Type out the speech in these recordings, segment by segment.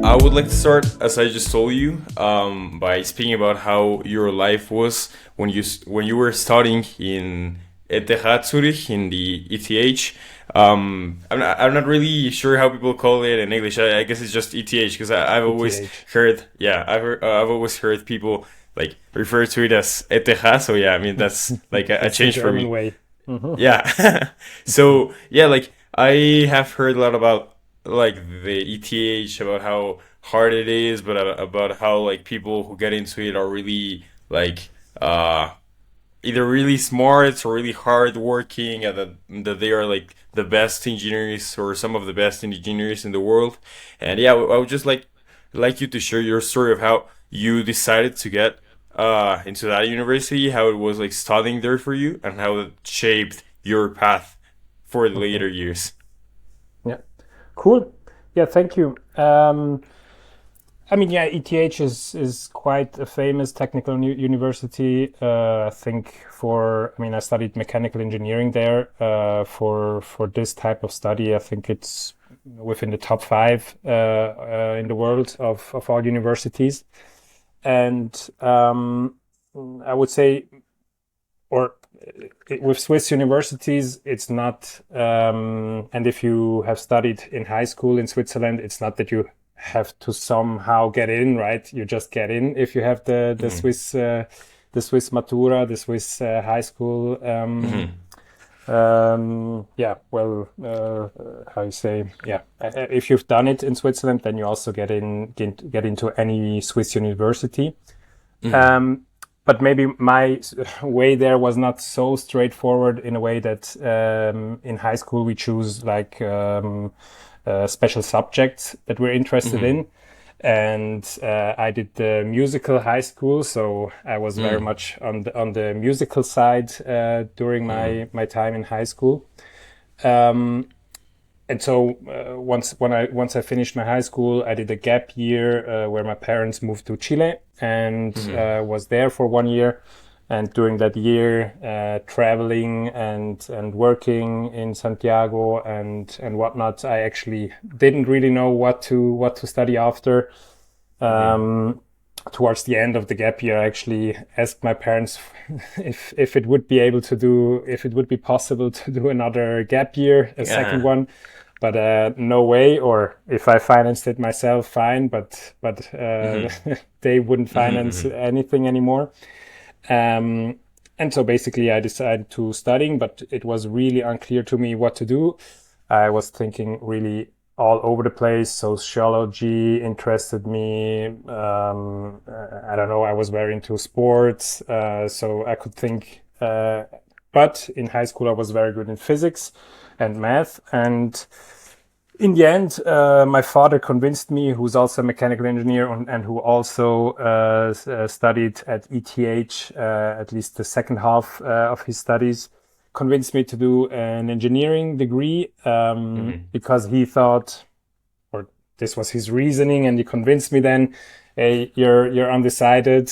I would like to start, as I just told you, by speaking about how your life was when you were studying in ETH Zurich in the ETH. I'm not really sure how people call it in English. I guess it's just ETH because I've always ETH. heard, yeah, I've always heard people like refer to it as ETH. So yeah, I mean that's like a That's the change for German me. way. Hmm. Yeah. So yeah, like I have heard a lot about like the ETH, about how hard it is, but about how like people who get into it are really like either really smart or really hard working, and that they are like the best engineers or some of the best engineers in the world. And yeah, I would just like you to share your story of how you decided to get into that university, how it was like studying there for you, and how it shaped your path for the Hmm. later years. Yeah. Cool. Yeah, thank you. I mean, yeah, ETH is quite a famous technical university. I think I mean, I studied mechanical engineering there. For this type of study, I think it's within the top five in the world of all universities. And I would say, or with Swiss universities, it's not, and if you have studied in high school in Switzerland, it's not that you have to somehow get in, right? You just get in if you have Hmm. the Swiss Matura, the Swiss high school. Hmm. Yeah, well, how you say, yeah. If you've done it in Switzerland, then you also get into any Swiss university. Hmm. Um, but maybe my way there was not so straightforward in a way that in high school we choose like special subjects that we're interested Hmm. in. And I did the musical high school, so I was very Hmm. much on the musical side during Hmm. my time in high school. Um, and so once I finished my high school, I did a gap year where my parents moved to Chile and Hmm. was there for 1 year. And during that year, traveling and working in Santiago and whatnot, I actually didn't really know what to study after. Hmm. Um, Towards the end of the gap year, I actually asked my parents if it would be able to do if it would be possible to do another gap year, a second Yeah. one, but no way. Or if I financed it myself, fine. But Hmm. they wouldn't Hmm. finance Hmm. anything anymore. Um, and so basically, I decided to studying, but it was really unclear to me what to do. I was thinking really all over the place. Sociology interested me. I don't know. I was very into sports, so I could think. But in high school, I was very good in physics and math. And in the end, my father convinced me, who's also a mechanical engineer and who also studied at ETH, at least the second half of his studies, convinced me to do an engineering degree Hmm. because he thought, or this was his reasoning, and he convinced me then, hey, you're undecided.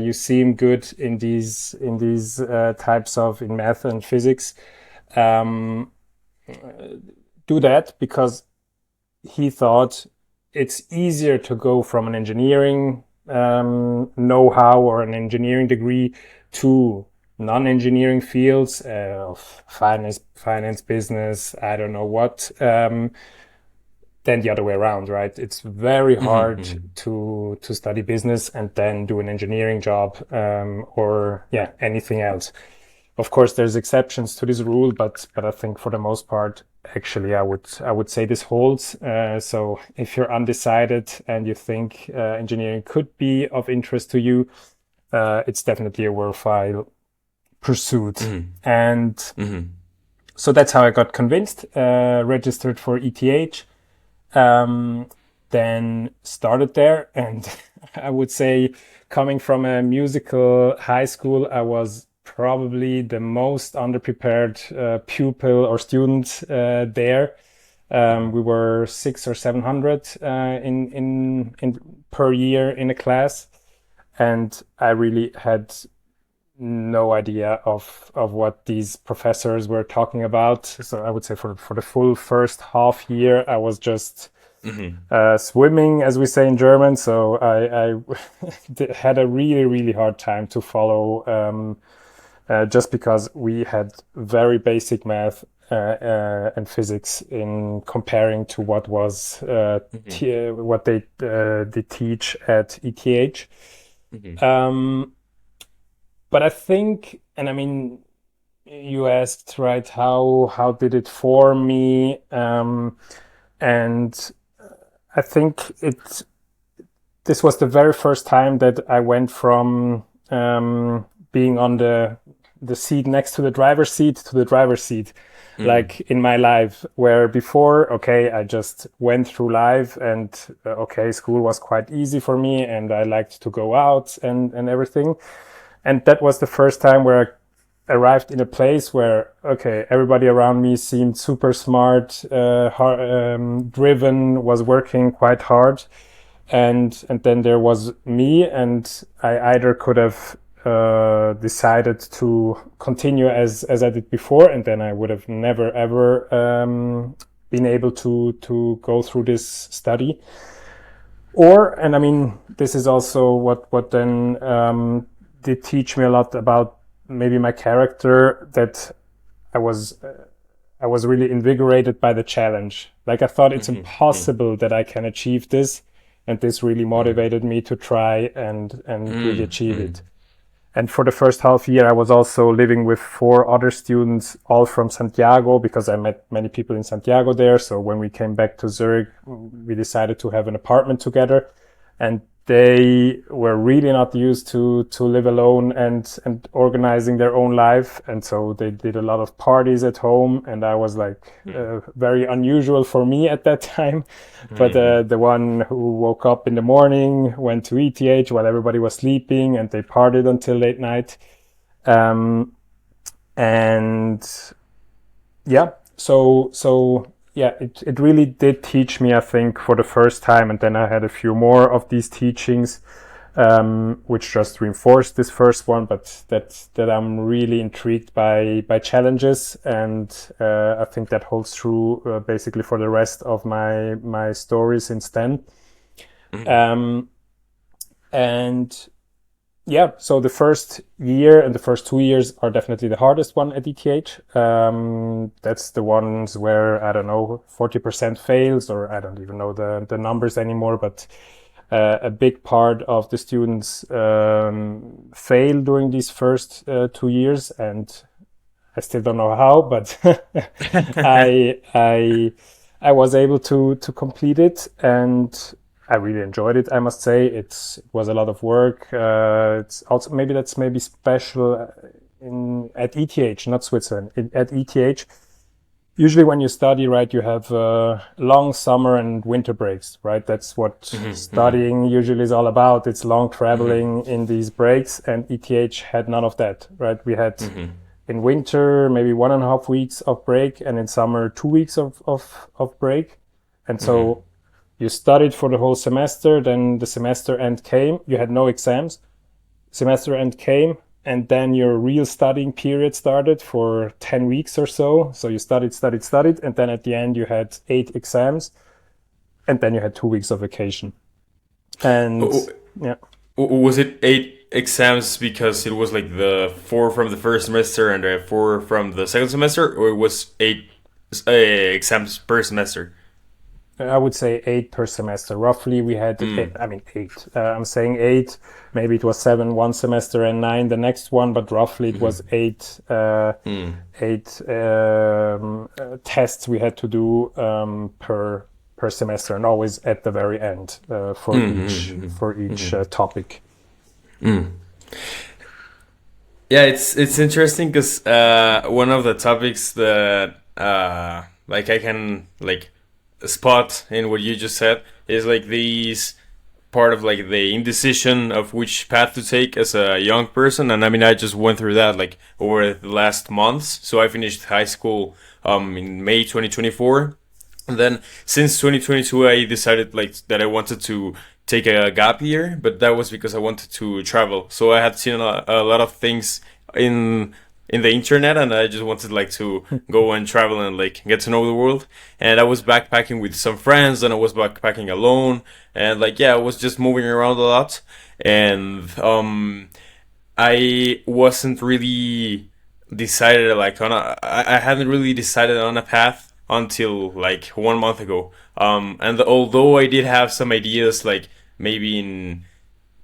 You seem good in these types of in math and physics. Um, do that because he thought it's easier to go from an engineering know-how or an engineering degree to non-engineering fields of finance, business, I don't know what, than the other way around, right? It's very hard Hmm. to study business and then do an engineering job or yeah anything else. Of course, there's exceptions to this rule, but I think for the most part, actually, I would say this holds. So if you're undecided and you think engineering could be of interest to you, it's definitely a worthwhile pursuit. Hmm. And Hmm. so that's how I got convinced. Registered for ETH, um, then started there, and I would say coming from a musical high school, I was probably the most underprepared pupil or student there. We were 600 or 700 in per year in a class, and I really had no idea of what these professors were talking about. So I would say for the full first half year, I was just Hmm. swimming, as we say in German. So I had a really, really hard time to follow, just because we had very basic math and physics in comparing to what was Hmm. what they teach at ETH. Hmm. Um, but I think, and I mean, you asked, right, how did it form me? And I think this was the very first time that I went from being on the seat next to the driver's seat to the driver's seat, Hmm. like in my life, where before, okay, I just went through life and okay, school was quite easy for me and I liked to go out and everything. And that was the first time where I arrived in a place where, okay, everybody around me seemed super smart, driven, was working quite hard, and then there was me, and I either could have decided to continue as I did before, and then I would have never ever been able to go through this study, or, and I mean, this is also what then did teach me a lot about maybe my character, that I was I was really invigorated by the challenge. Like I thought it's Hmm. Hmm. impossible that I can achieve this, and this really Hmm. motivated me to try and really Hmm. achieve Hmm. it. And for the first half year, I was also living with four other students, all from Santiago, because I met many people in Santiago there. So when we came back to Zurich, we decided to have an apartment together. And they were really not used to live alone and organizing their own life. And so they did a lot of parties at home. And I was like very unusual for me at that time. But Hmm. the one who woke up in the morning, went to ETH while everybody was sleeping, and they partied until late night. Um, and yeah, so yeah, it really did teach me, I think, for the first time. And then I had a few more of these teachings, which just reinforced this first one. But that I'm really intrigued by challenges, and I think that holds true basically for the rest of my story since then. Hmm. Um, and yeah, so the first year and the first 2 years are definitely the hardest one at ETH. That's the ones where, I don't know, 40% fails, or I don't even know the numbers anymore, but a big part of the students fail during these first 2 years, and I still don't know how, but I I was able to complete it, and I really enjoyed it. I must say, it was a lot of work. It's also, maybe that's maybe special in at ETH, not Switzerland. At ETH, usually when you study, right, you have long summer and winter breaks, right? That's what Hmm. Hmm. studying usually is all about. It's long Hmm. traveling in these breaks, and ETH had none of that, right? We had Hmm. in winter maybe 1.5 weeks of break, and in summer 2 weeks of break. And Hmm. so you studied for the whole semester, then the semester end came, you had no exams, semester end came, and then your real studying period started for 10 weeks or so. So you studied, and then at the end you had 8 exams, and then you had 2 weeks of vacation. And yeah, Was it 8 exams because it was like the four from the first semester and the four from the second semester, or it was eight exams per semester? I would say 8 per semester. Roughly, we had, Mm. I mean, eight. I'm saying eight. Maybe it was seven one semester and nine the next one, but roughly it was Mm-hmm. eight, Mm. eight tests we had to do per semester, and always at the very end for each Mm-hmm. for each Mm-hmm. topic. Mm. Yeah, it's interesting because one of the topics that like I can like spot in what you just said is like these part of like the indecision of which path to take as a young person. And I mean, I just went through that like over the last months. So I finished high school in May 2024. And then since 2022, I decided like that I wanted to take a gap year, but that was because I wanted to travel. So I had seen a lot of things in in the internet, and I just wanted like to go and travel and like get to know the world. And I was backpacking with some friends, and I was backpacking alone, and like yeah, I was just moving around a lot. And I wasn't really decided like on I hadn't really decided on a path until like 1 month ago. And although I did have some ideas, like maybe in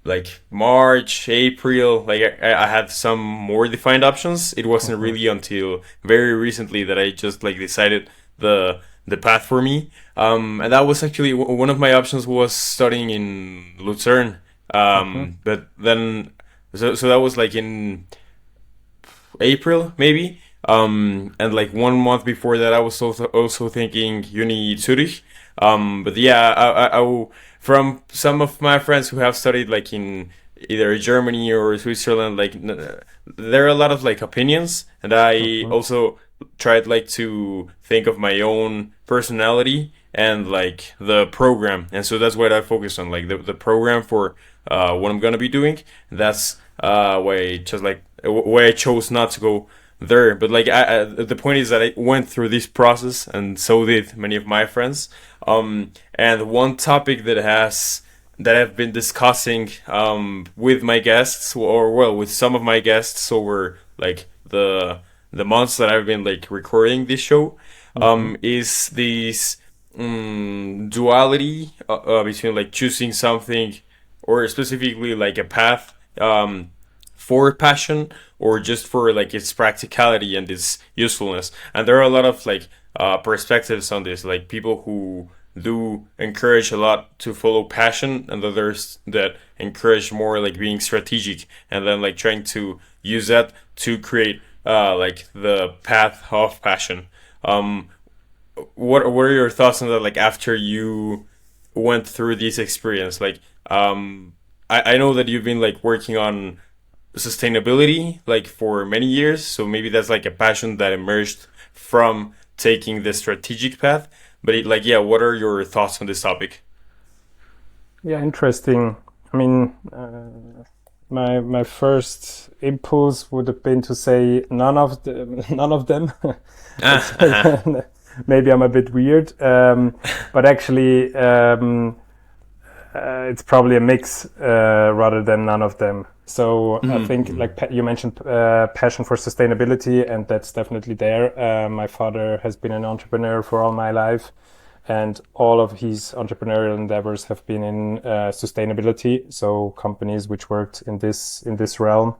like March, April, like I had some more defined options. It wasn't Mhm. really until very recently that I just like decided the path for me. And that was actually one of my options was studying in Lucerne. Mhm. But then so that was like in April maybe. And like 1 month before that, I was also thinking Uni Zurich. But yeah, from some of my friends who have studied like in either Germany or Switzerland, like there are a lot of like opinions, and I Mhm. also tried like to think of my own personality and like the program, and so that's what I focused on, like the program for what I'm gonna be doing. That's why I just like why I chose not to go there. But like the point is that I went through this process, and so did many of my friends. And one topic that I've been discussing with my guests, or well, with some of my guests over like the months that I've been like recording this show, Mhm. is this duality between like choosing something, or specifically like a path for passion, or just for like its practicality and its usefulness. And there are a lot of like perspectives on this, like people who do encourage a lot to follow passion, and others that encourage more like being strategic, and then like trying to use that to create like the path of passion. um what are your thoughts on that, like after you went through this experience? Like I know that you've been like working on sustainability like for many years, so maybe that's like a passion that emerged from taking the strategic path. But like yeah, what are your thoughts on this topic? Yeah, interesting. I mean, my first impulse would have been to say none of them, none of them. That's Uh-huh. maybe I'm a bit weird, but actually, it's probably a mix rather than none of them. So I think, Mm-hmm. like you mentioned, passion for sustainability, and that's definitely there. My father has been an entrepreneur for all my life, and all of his entrepreneurial endeavors have been in sustainability. So companies which worked in this realm.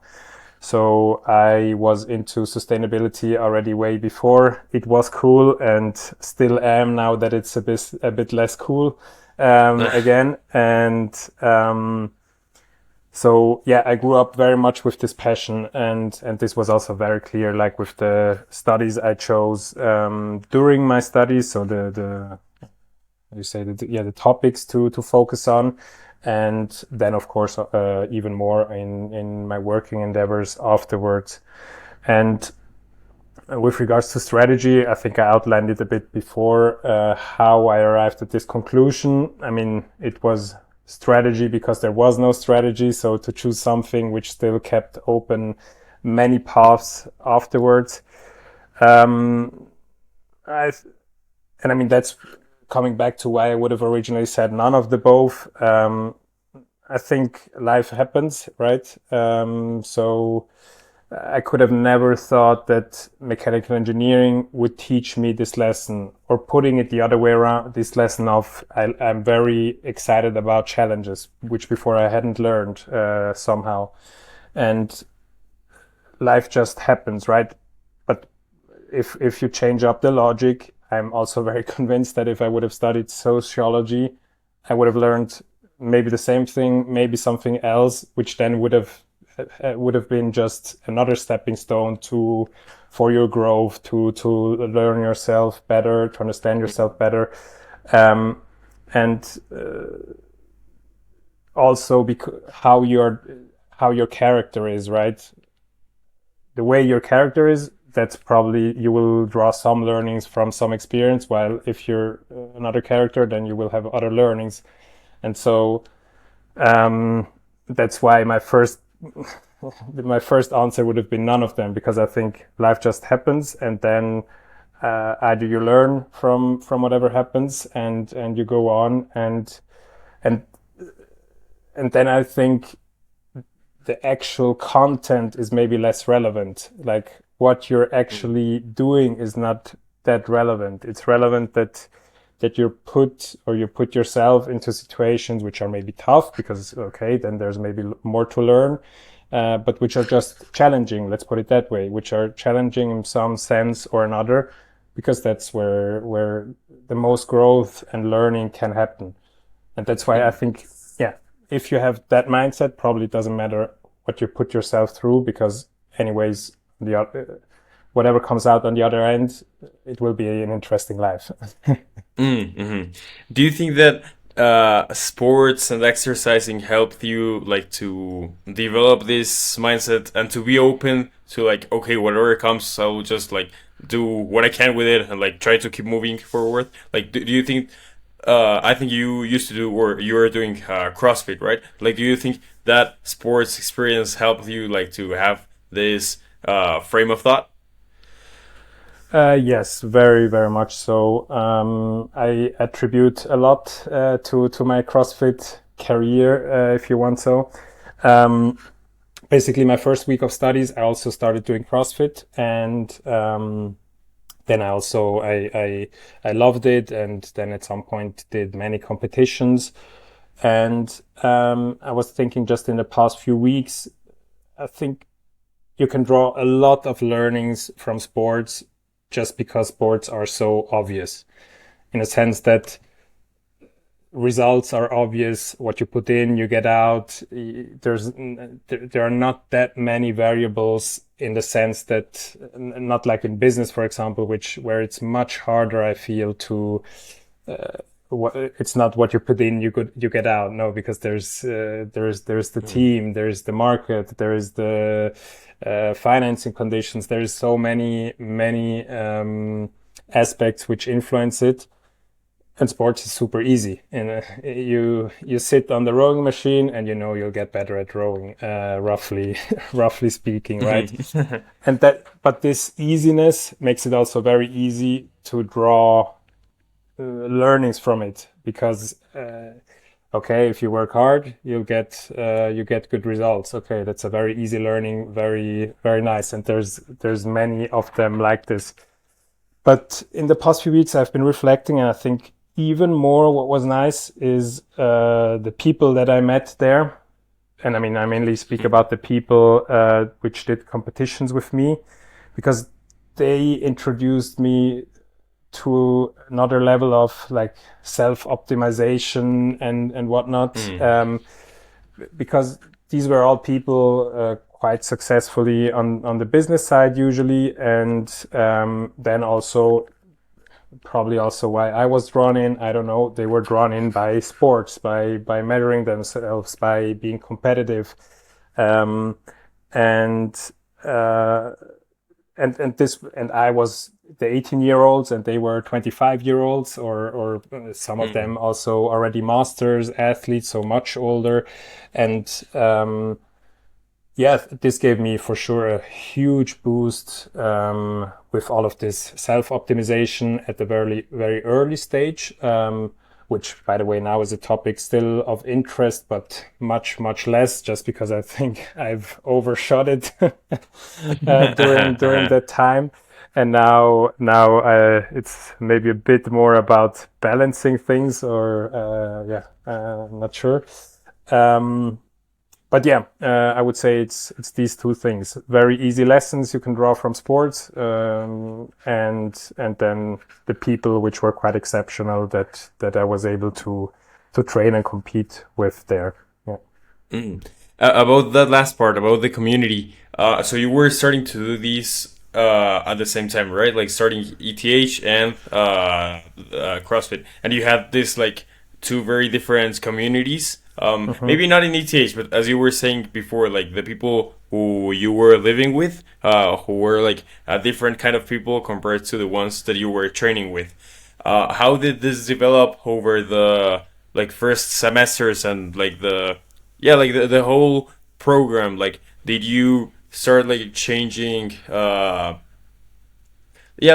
So I was into sustainability already way before it was cool, and still am now that it's a bit less cool again. And so yeah, I grew up very much with this passion, and this was also very clear, like with the studies I chose during my studies. So the you say the topics to focus on, and then of course even more in my working endeavors afterwards. And with regards to strategy, I think I outlined it a bit before how I arrived at this conclusion. I mean, it was strategy because there was no strategy, so to choose something which still kept open many paths afterwards. um, I and I mean that's coming back to why I would have originally said none of the both. I think life happens, right? So I could have never thought that mechanical engineering would teach me this lesson, or putting it the other way around, this lesson of I'm very excited about challenges, which before I hadn't learned somehow. And life just happens, right? But if you change up the logic, I'm also very convinced that if I would have studied sociology, I would have learned maybe the same thing, maybe something else, which then would have been just another stepping stone to for your growth, to learn yourself better, to understand yourself better, um, and also because how your character is, right? The way your character is, that's probably you will draw some learnings from some experience, while if you're another character, then you will have other learnings. And so um, that's why my first my first answer would have been none of them, because I think life just happens, and then either you learn from whatever happens, and you go on, and and then I think the actual content is maybe less relevant. Like what you're Mm, actually doing is not that relevant. It's relevant that you put yourself into situations which are maybe tough, because okay, then there's maybe more to learn, but which are just challenging. Let's put it that way, which are challenging in some sense or another, because that's where the most growth and learning can happen. And that's why I mm, think, yeah, if you have that mindset, probably it doesn't matter what you put yourself through, because anyways, whatever comes out on the other end, it will be an interesting life. mm. Do you think that sports and exercising helped you like to develop this mindset and to be open to like, okay, whatever comes, I'll just like do what I can with it and like try to keep moving forward? Like, do you think I think you used to do, or you were doing CrossFit, right? Like, do you think that sports experience helped you like to have this frame of thought? Yes, very, very much so. I attribute a lot to my CrossFit career, if you want so. Um, Basically, my first week of studies, I also started doing CrossFit, and then I loved it, and then at some point did many competitions. And I was thinking, just in the past few weeks, I think you can draw a lot of learnings from sports, just because sports are so obvious, in a sense that results are obvious. What you put in, you get out. There are not that many variables, in the sense that, not like in business, for example, which where it's much harder, I feel, to it's not what you put in, you get out. No, because there's the Mm, team, there's the market, there is the financing conditions. There's so many aspects which influence it. And sports is super easy, and you sit on the rowing machine, and you know you'll get better at rowing, roughly roughly speaking, right? mhm. And that, but this easiness makes it also very easy to draw learnings from it, because okay, if you work hard, you get good results. Okay, that's a very easy learning, very very nice, and there's many of them like this. But in the past few weeks, I've been reflecting, and I think even more what was nice is the people that I met there. And I mean, I mainly speak about the people which did competitions with me, because they introduced me to another level of like self optimization and whatnot. Mm, Because these were all people quite successfully on the business side usually, and then also probably also why I was drawn in. I don't know. They were drawn in by sports, by measuring themselves, by being competitive, um, and uh, and I was the 18-year-olds, and they were 25-year-olds, or some of mm, them also already masters athletes, so much older, and yeah, this gave me for sure a huge boost with all of this self optimization at the very early stage, which, by the way, now is a topic still of interest, but much less, just because I think I've overshot it during mm. that time. And now it's maybe a bit more about balancing things, or yeah, I'm not sure. Um, but yeah, I would say it's these two things. Very easy lessons you can draw from sports, and then the people which were quite exceptional that I was able to train and compete with there. Yeah. Mm. About that last part, about the community. So you were starting to do these at the same time, right? Like starting ETH and CrossFit, and you had this like two very different communities. Hmm. Maybe not in ETH, but as you were saying before, like the people who you were living with, who were like a different kind of people compared to the ones that you were training with. How did this develop over the like first semesters and like the yeah, like the whole program, like did you start like changing? Yeah,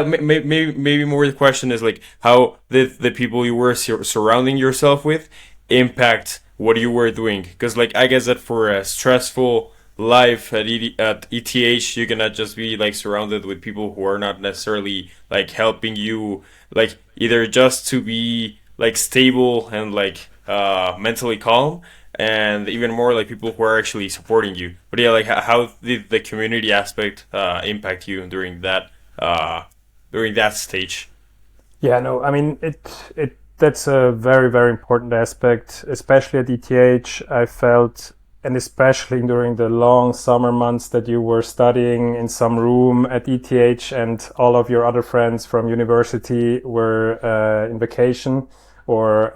maybe more the question is like how did the people you were surrounding yourself with impact what you were doing? Because like I guess that for a stressful life at ETH, you cannot just be like surrounded with people who are not necessarily like helping you, like either just to be like stable and like mentally calm, and even more like people who are actually supporting you. But yeah, like how did the community aspect impact you uh during that stage? Yeah, no, I mean it that's a very, very important aspect, especially at ETH. I felt, and especially during the long summer months that you were studying in some room at ETH and all of your other friends from university were in vacation or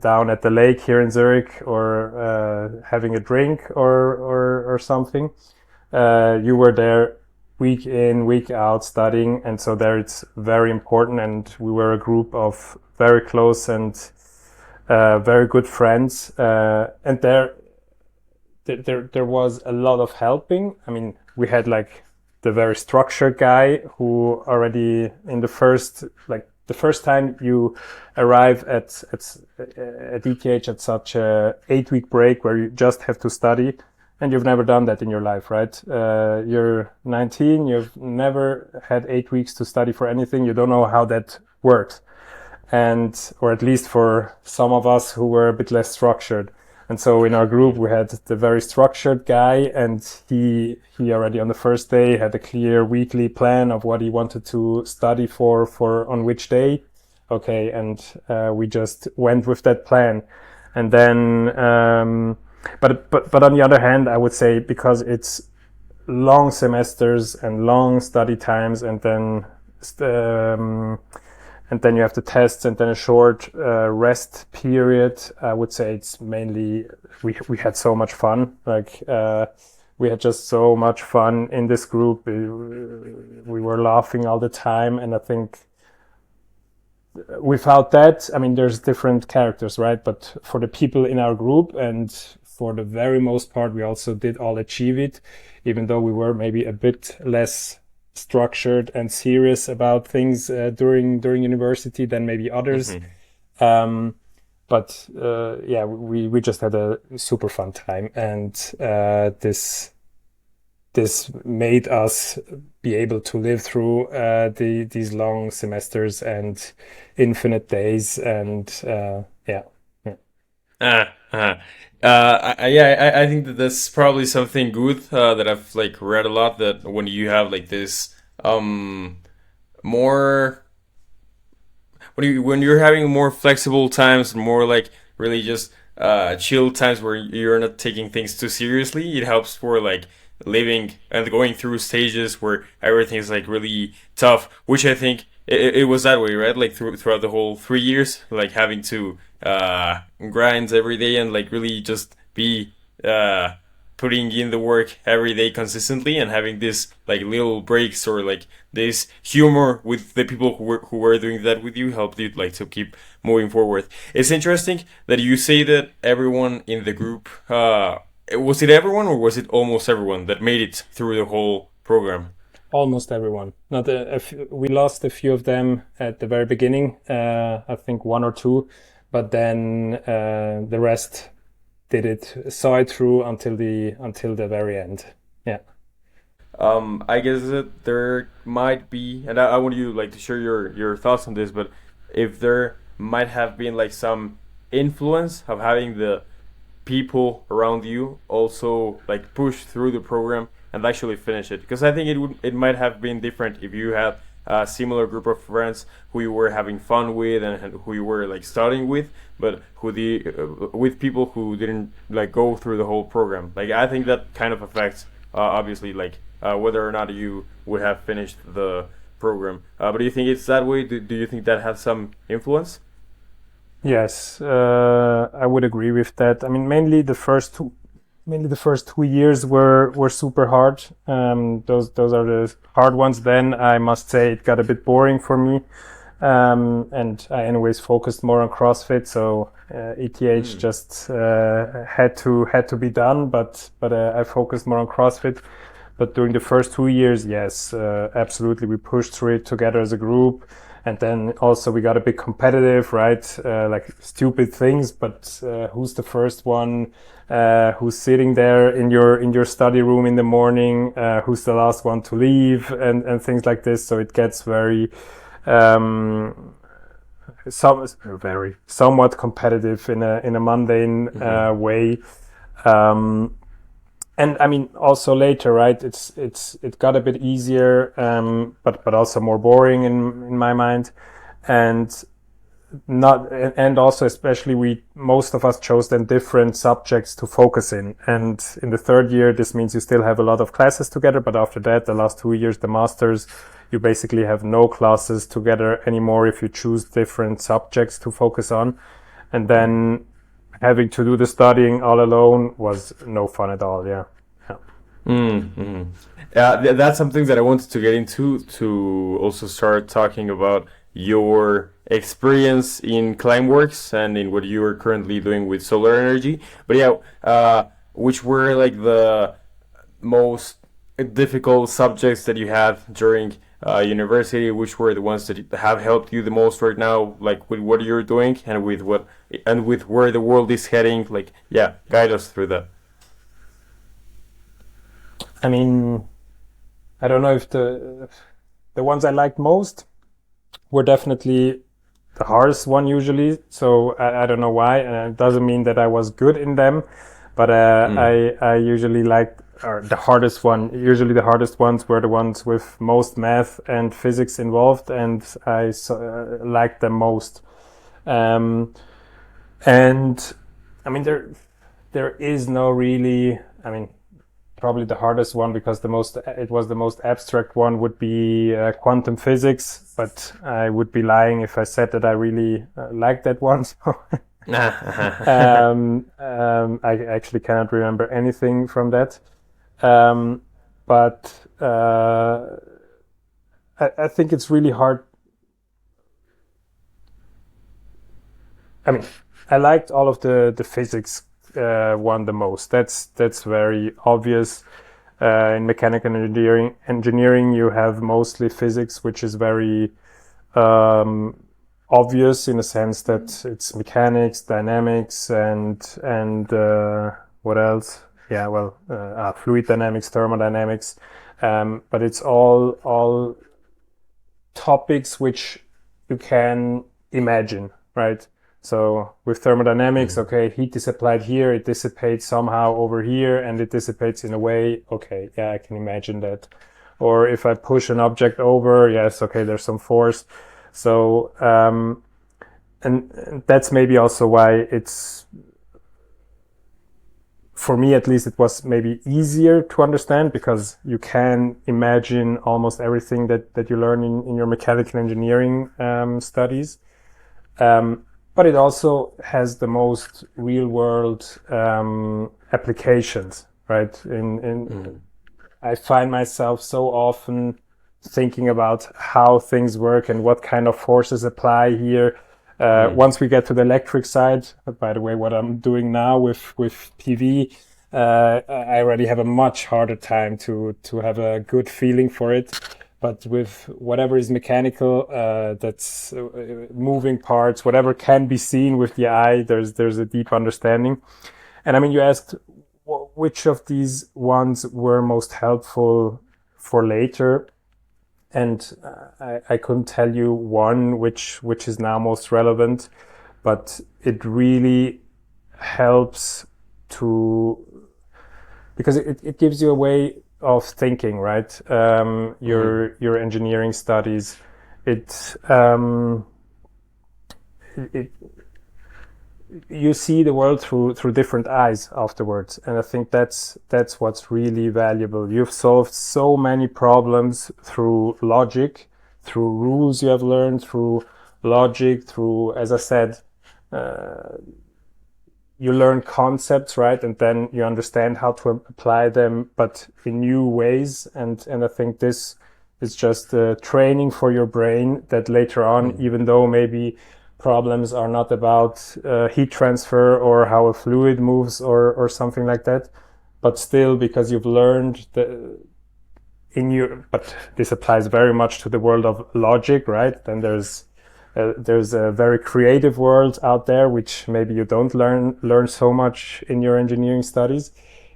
down at the lake here in Zurich or having a drink or something. You were there week in, week out studying. And so there it's very important. And we were a group of very close and very good friends. And there was a lot of helping. I mean, we had like the very structured guy who already in the first time you arrive at ETH at such a 8 week break where you just have to study, and you've never done that in your life, right? You're 19, you've never had 8 weeks to study for anything. You don't know how that works. And, or at least for some of us who were a bit less structured. And so in our group, we had the very structured guy, and he already on the first day had a clear weekly plan of what he wanted to study for on which day. Okay. And, we just went with that plan. And then, but on the other hand, I would say because it's long semesters and long study times, and then you have the tests and then a short rest period. I would say it's mainly we had so much fun. Like we had just so much fun in this group. We were laughing all the time, and I think without that, I mean, there's different characters, right? But for the people in our group, and for the very most part, we also did all achieve it, even though we were maybe a bit less structured and serious about things during university than maybe others. Mm-hmm. Um, but yeah, we just had a super fun time, and this made us be able to live through these long semesters and infinite days, and yeah. Yeah. Uh, uh, yeah, I think that that's probably something good that I've like read a lot, that when you have like this more when you're having more flexible times, more like really just chill times where you're not taking things too seriously, it helps for like living and going through stages where everything is like really tough, which I think it was that way, right? Like throughout the whole 3 years, like having to grind every day and like really just be putting in the work every day consistently, and having this like little breaks or like this humor with the people who were doing that with you helped you like to keep moving forward. It's interesting that you say that everyone in the group, was it everyone or was it almost everyone that made it through the whole program? Almost everyone. Not we lost a few of them at the very beginning. I think one or two, but then the rest saw it through until the very end. Yeah. I guess that there might be, and I want you like to share your thoughts on this, but if there might have been like some influence of having the people around you also like push through the program and actually finish it, because I think it might have been different if you had a similar group of friends who you were having fun with and who you were like studying with, but with people who didn't like go through the whole program. Like I think that kind of affects obviously like whether or not you would have finished the program. But do you think it's that way? Do you think that has some influence? Yes, I would agree with that. I mean, mainly the first 2 years were super hard. Those are the hard ones. Then I must say it got a bit boring for me. And I anyways focused more on CrossFit, so ETH Mm. just had to be done, but I focused more on CrossFit. But during the first 2 years, yes, absolutely, we pushed through it together as a group, and then also we got a bit competitive, right? Like stupid things, but who's the first one? Who's sitting there in your study room in the morning? Who's the last one to leave? And things like this. So it gets very um, very somewhat competitive in a mundane Hmm. way. Um, and I mean, also later, right? It got a bit easier, but also more boring in my mind, and not and also especially we most of us chose then different subjects to focus in, and in the third year this means you still have a lot of classes together, but after that the last 2 years, the masters, you basically have no classes together anymore if you choose different subjects to focus on, and then having to do the studying all alone was no fun at all. Yeah. Yeah. Mm-hmm. That's something that I wanted to get into to also start talking about your experience in Climeworks and in what you are currently doing with solar energy. But yeah, which were like the most difficult subjects that you had during university? Which were the ones that have helped you the most right now, like with what you're doing and with where the world is heading? Like, yeah, guide us through that. I mean, I don't know if the ones I liked most were definitely the hardest one usually. So I don't know why, and it doesn't mean that I was good in them, but Mm. I usually liked or the hardest one. Usually the hardest ones were the ones with most math and physics involved, and liked them most. Um, and I mean there is no really. I mean, probably the hardest one because it was the most abstract one would be quantum physics, but I would be lying if I said that I really liked that one. I actually cannot remember anything from that. Um, but I think it's really hard. I mean, I liked all of the physics one the most. That's very obvious. In mechanical engineering, you have mostly physics, which is very um, obvious in a sense that it's mechanics, dynamics, and what else? Yeah, well, fluid dynamics, thermodynamics, but it's all topics which you can imagine, right? So with thermodynamics, Mm. okay, heat is applied here, it dissipates somehow over here, and it dissipates in a way, okay, yeah, I can imagine that. Or if I push an object over, yes, okay, there's some force. So, and that's maybe also why it's, for me at least, it was maybe easier to understand because you can imagine almost everything that you learn in your mechanical engineering studies. Um, but it also has the most real world applications, right? Mm. I find myself so often thinking about how things work and what kind of forces apply here. Mm. Once we get to the electric side, by the way, what I'm doing now with PV, I already have a much harder time to have a good feeling for it. But with whatever is mechanical, that's moving parts, whatever can be seen with the eye, there's a deep understanding. And I mean, you asked which of these ones were most helpful for later, and I couldn't tell you one which is now most relevant, but it really helps to because it gives you a way of thinking, right? Mm. Your engineering studies, it it you see the world through different eyes afterwards, and I think that's what's really valuable. You've solved so many problems through logic, through rules you have learned, through logic, through, as I said, uh, you learn concepts, right, and then you understand how to apply them, but in new ways. And I think this It's just training for your brain that later on, even though maybe problems are not about heat transfer or how a fluid moves or something like that, but still because you've learned but this applies very much to the world of logic, right? Then there's a very creative world out there which maybe you don't learn so much in your engineering studies,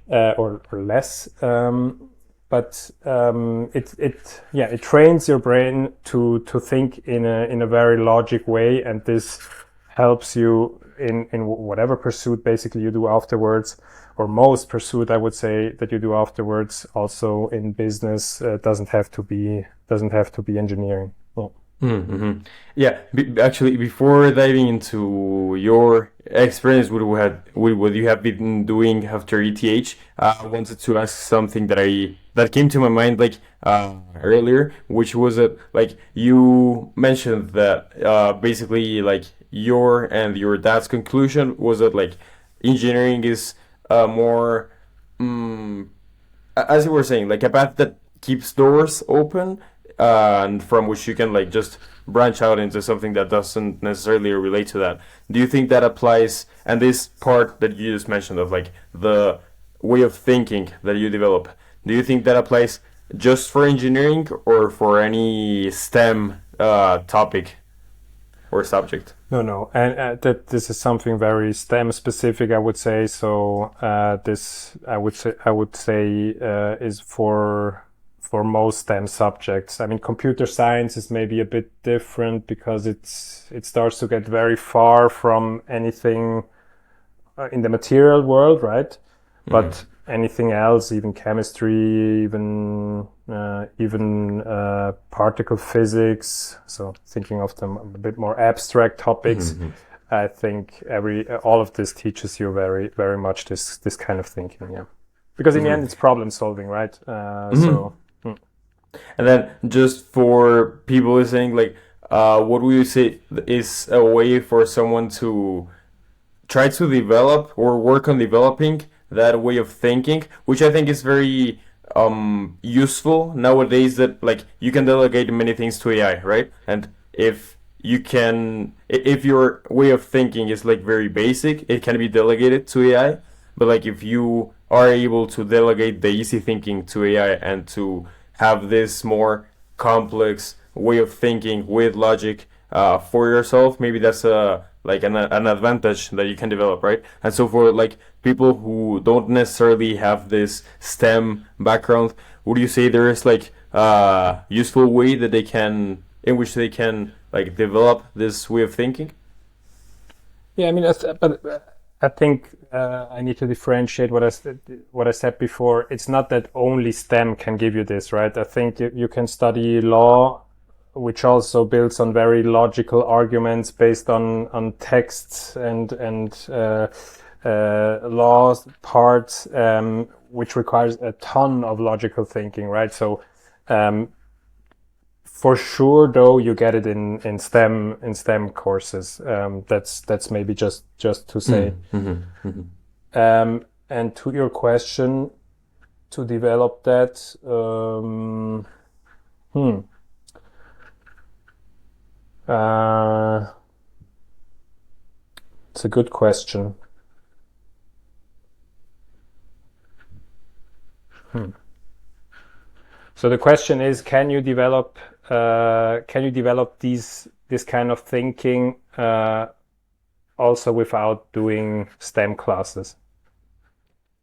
or less. But it trains your brain to think in a very logic way, and this helps you in whatever pursuit basically you do afterwards, or most pursuit I would say that you do afterwards. Also in business, doesn't have to be engineering. Yeah. Mm-hmm. Yeah, actually, before diving into your experience with what you have been doing after ETH, I wanted to ask something that came to my mind earlier, which was that like you mentioned that basically like your dad's conclusion was that like engineering is more as you were saying, like a path that keeps doors open, and from which you can like just branch out into something that doesn't necessarily relate to that. Do you think that applies? And this part that you just mentioned of like the way of thinking that you develop, do you think that applies just for engineering or for any STEM topic or subject? No, and that this is something very STEM specific, I would say. So this I would say is for most STEM subjects. I mean, computer science is maybe a bit different because it starts to get very far from anything in the material world, right? But anything else, even chemistry, even particle physics. So thinking of them a bit more abstract topics. I think all of this teaches you very, very much this kind of thinking. Yeah, because in the end, it's problem solving, right? So. And then just for people listening, like, what would you say is a way for someone to try to develop or work on developing that way of thinking, which I think is very useful nowadays, that like you can delegate many things to AI, right? And if your way of thinking is like very basic, it can be delegated to AI. But like if you are able to delegate the easy thinking to AI and to have this more complex way of thinking with logic for yourself, maybe that's an advantage that you can develop, right? And so for like people who don't necessarily have this STEM background, would you say there is like a useful way that in which they can like develop this way of thinking? Yeah, I mean, but I think I need to differentiate what I said before. It's not that only STEM can give you this, right? I think you can study law, which also builds on very logical arguments based on texts and law parts, which requires a ton of logical thinking, right? So for sure, though, you get it in STEM courses. That's maybe just to say. And to your question, to develop that, it's a good question. So the question is, can you develop this kind of thinking also without doing STEM classes?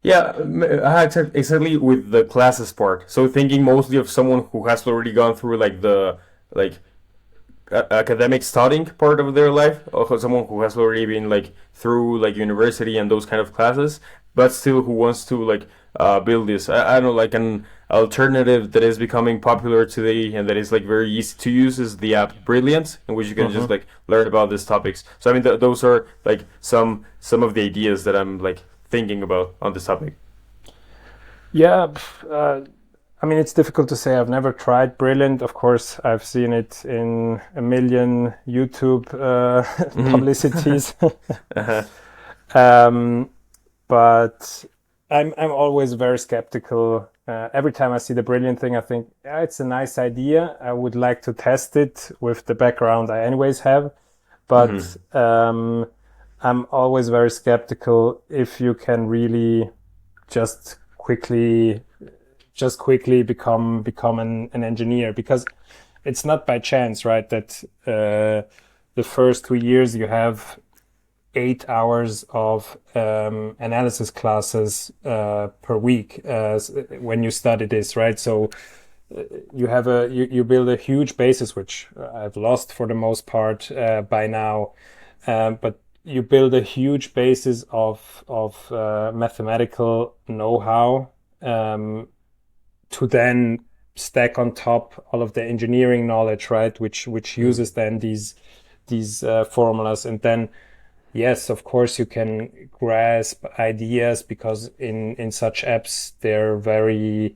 Yeah, exactly with the classes part. So thinking mostly of someone who has already gone through like the like academic studying part of their life, or someone who has already been like through like university and those kind of classes, but still who wants to like build this. I don't know, like an alternative that is becoming popular today and that is like very easy to use is the app Brilliant, in which you can just like learn about these topics. So I mean, those are like some of the ideas that I'm like thinking about on this topic. Yeah, I mean, it's difficult to say. I've never tried Brilliant. Of course, I've seen it in a million YouTube publicities. But I'm always very skeptical every time I see the brilliant thing, I think, yeah, it's a nice idea. I would like to test it with the background I anyways have. But I'm always very skeptical if you can really just quickly become an engineer, because it's not by chance, right? That the first 2 years you have 8 hours of analysis classes per week when you study this, right? So you build a huge basis, which I've lost for the most part by now, but you build a huge basis of mathematical know-how to then stack on top all of the engineering knowledge, right? Which uses then these formulas, and then yes, of course you can grasp ideas, because in such apps they're very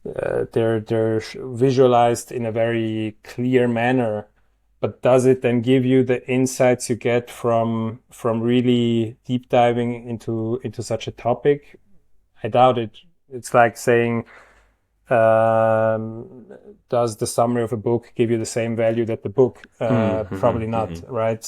they're visualized in a very clear manner. But does it then give you the insights you get from really deep diving into such a topic? I doubt it. It's like saying, does the summary of a book give you the same value that the book? Probably not, right?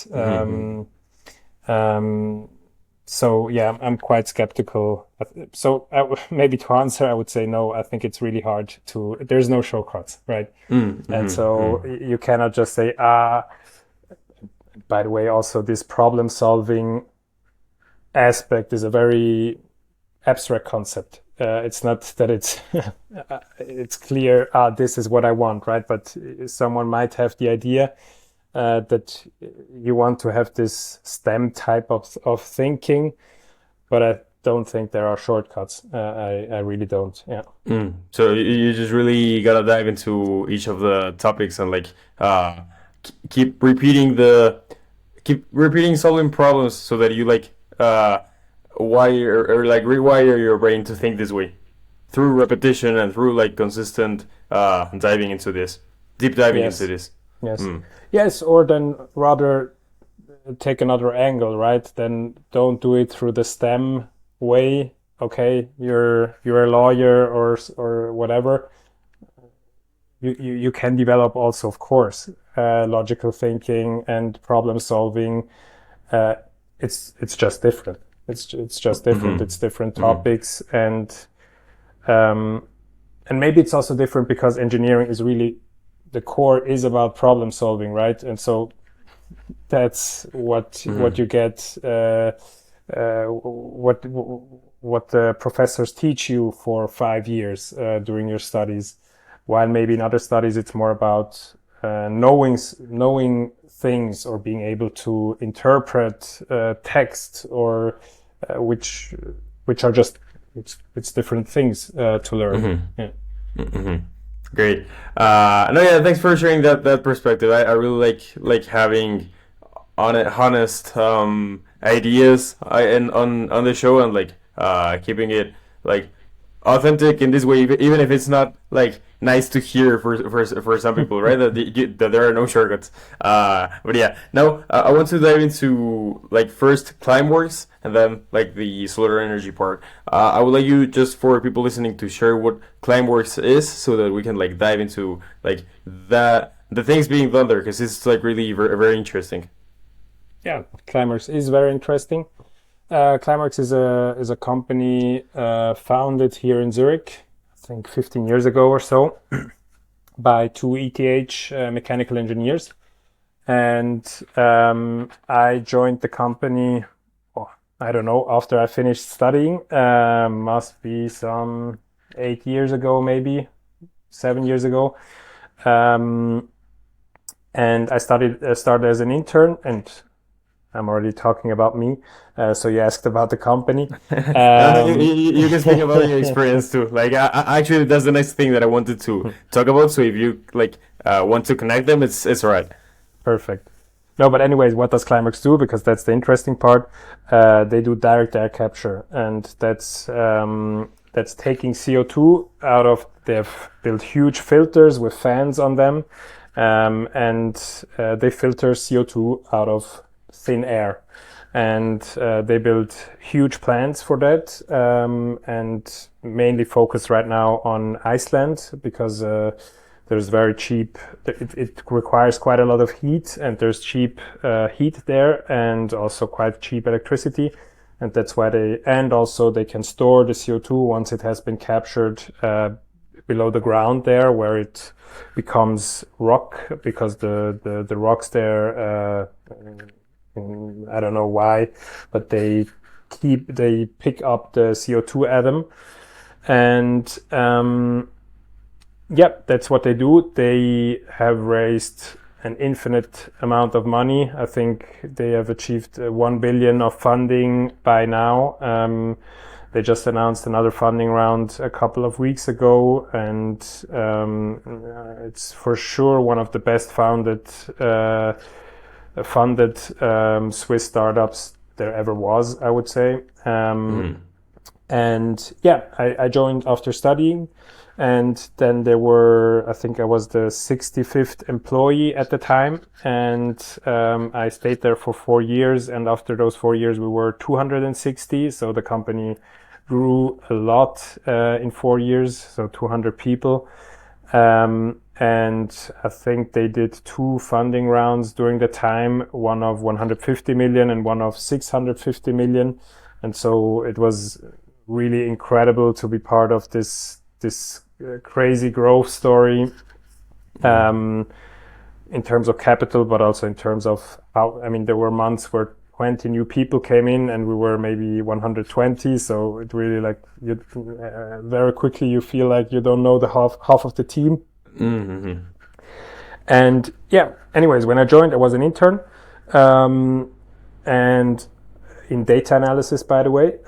So yeah, I'm quite skeptical. So maybe to answer, I would say no. I think it's really hard to. There's no shortcuts, right? And so you cannot just say, by the way, also this problem solving aspect is a very abstract concept. It's not that it's it's clear. This is what I want, right? But someone might have the idea that you want to have this STEM type of thinking, but I don't think there are shortcuts. I really don't. Yeah. So you just really gotta dive into each of the topics and like keep repeating solving problems so that you like wire or like rewire your brain to think this way through repetition and through like consistent diving into this, deep diving Yes. into this. Yes. Yes. Or then rather take another angle, right? Then don't do it through the STEM way. Okay, you're a lawyer or whatever. You can develop also, of course, logical thinking and problem solving. It's just different. It's just different. It's different topics, and maybe it's also different because engineering is really, the core is about problem solving, right? And so that's what you get. What the professors teach you for 5 years during your studies, while maybe in other studies it's more about knowing things or being able to interpret text, or which are just it's different things to learn. Yeah. Great. No, yeah, thanks for sharing that perspective. I really like having honest ideas and on the show, and like keeping it like authentic in this way, even if it's not like nice to hear for some people, right? That there are no shortcuts. But yeah, now I want to dive into like first Climeworks and then like the solar energy part. I would like you, just for people listening, to share what Climeworks is, so that we can like dive into like the things being done there, because it's like really very, very interesting. Yeah, Climeworks is very interesting. Climeworks is a company founded here in Zurich, I think 15 years ago or so, by two ETH mechanical engineers. And I joined the company, I don't know, after I finished studying. Must be some 8 years ago, maybe 7 years ago. And I started as an intern, and I'm already talking about me. So you asked about the company. You can speak about your experience too. Like, actually, that's the next thing that I wanted to talk about. So if you like want to connect them, it's all right. Perfect. No, but anyways, what does Climeworks do? Because that's the interesting part. They do direct air capture, and that's taking CO2 out of. They've built huge filters with fans on them, and they filter CO2 out of thin air. and they built huge plants for that, and mainly focused right now on Iceland because there's very cheap. It requires quite a lot of heat, and there's cheap heat there, and also quite cheap electricity. And that's why and also they can store the CO2 once it has been captured below the ground there, where it becomes rock, because the rocks there, I don't know why, but they pick up the CO2 atom. And that's what they do. They have raised an infinite amount of money. I think they have achieved 1 billion of funding by now. They just announced another funding round a couple of weeks ago, and it's for sure one of the best funded Swiss startups there ever was, I would say. And I joined after studying. And then I think I was the 65th employee at the time. And I stayed there for 4 years. And after those 4 years, we were 260. So the company grew a lot in 4 years, so 200 people. And I think they did 2 funding rounds during the time, one of 150 million and one of 650 million. And so it was really incredible to be part of this crazy growth story, in terms of capital, but also in terms of there were months where 20 new people came in and we were maybe 120. So it really very quickly you feel like you don't know the half of the team. Mm-hmm. And anyways, when I joined, I was an intern, and in data analysis, by the way.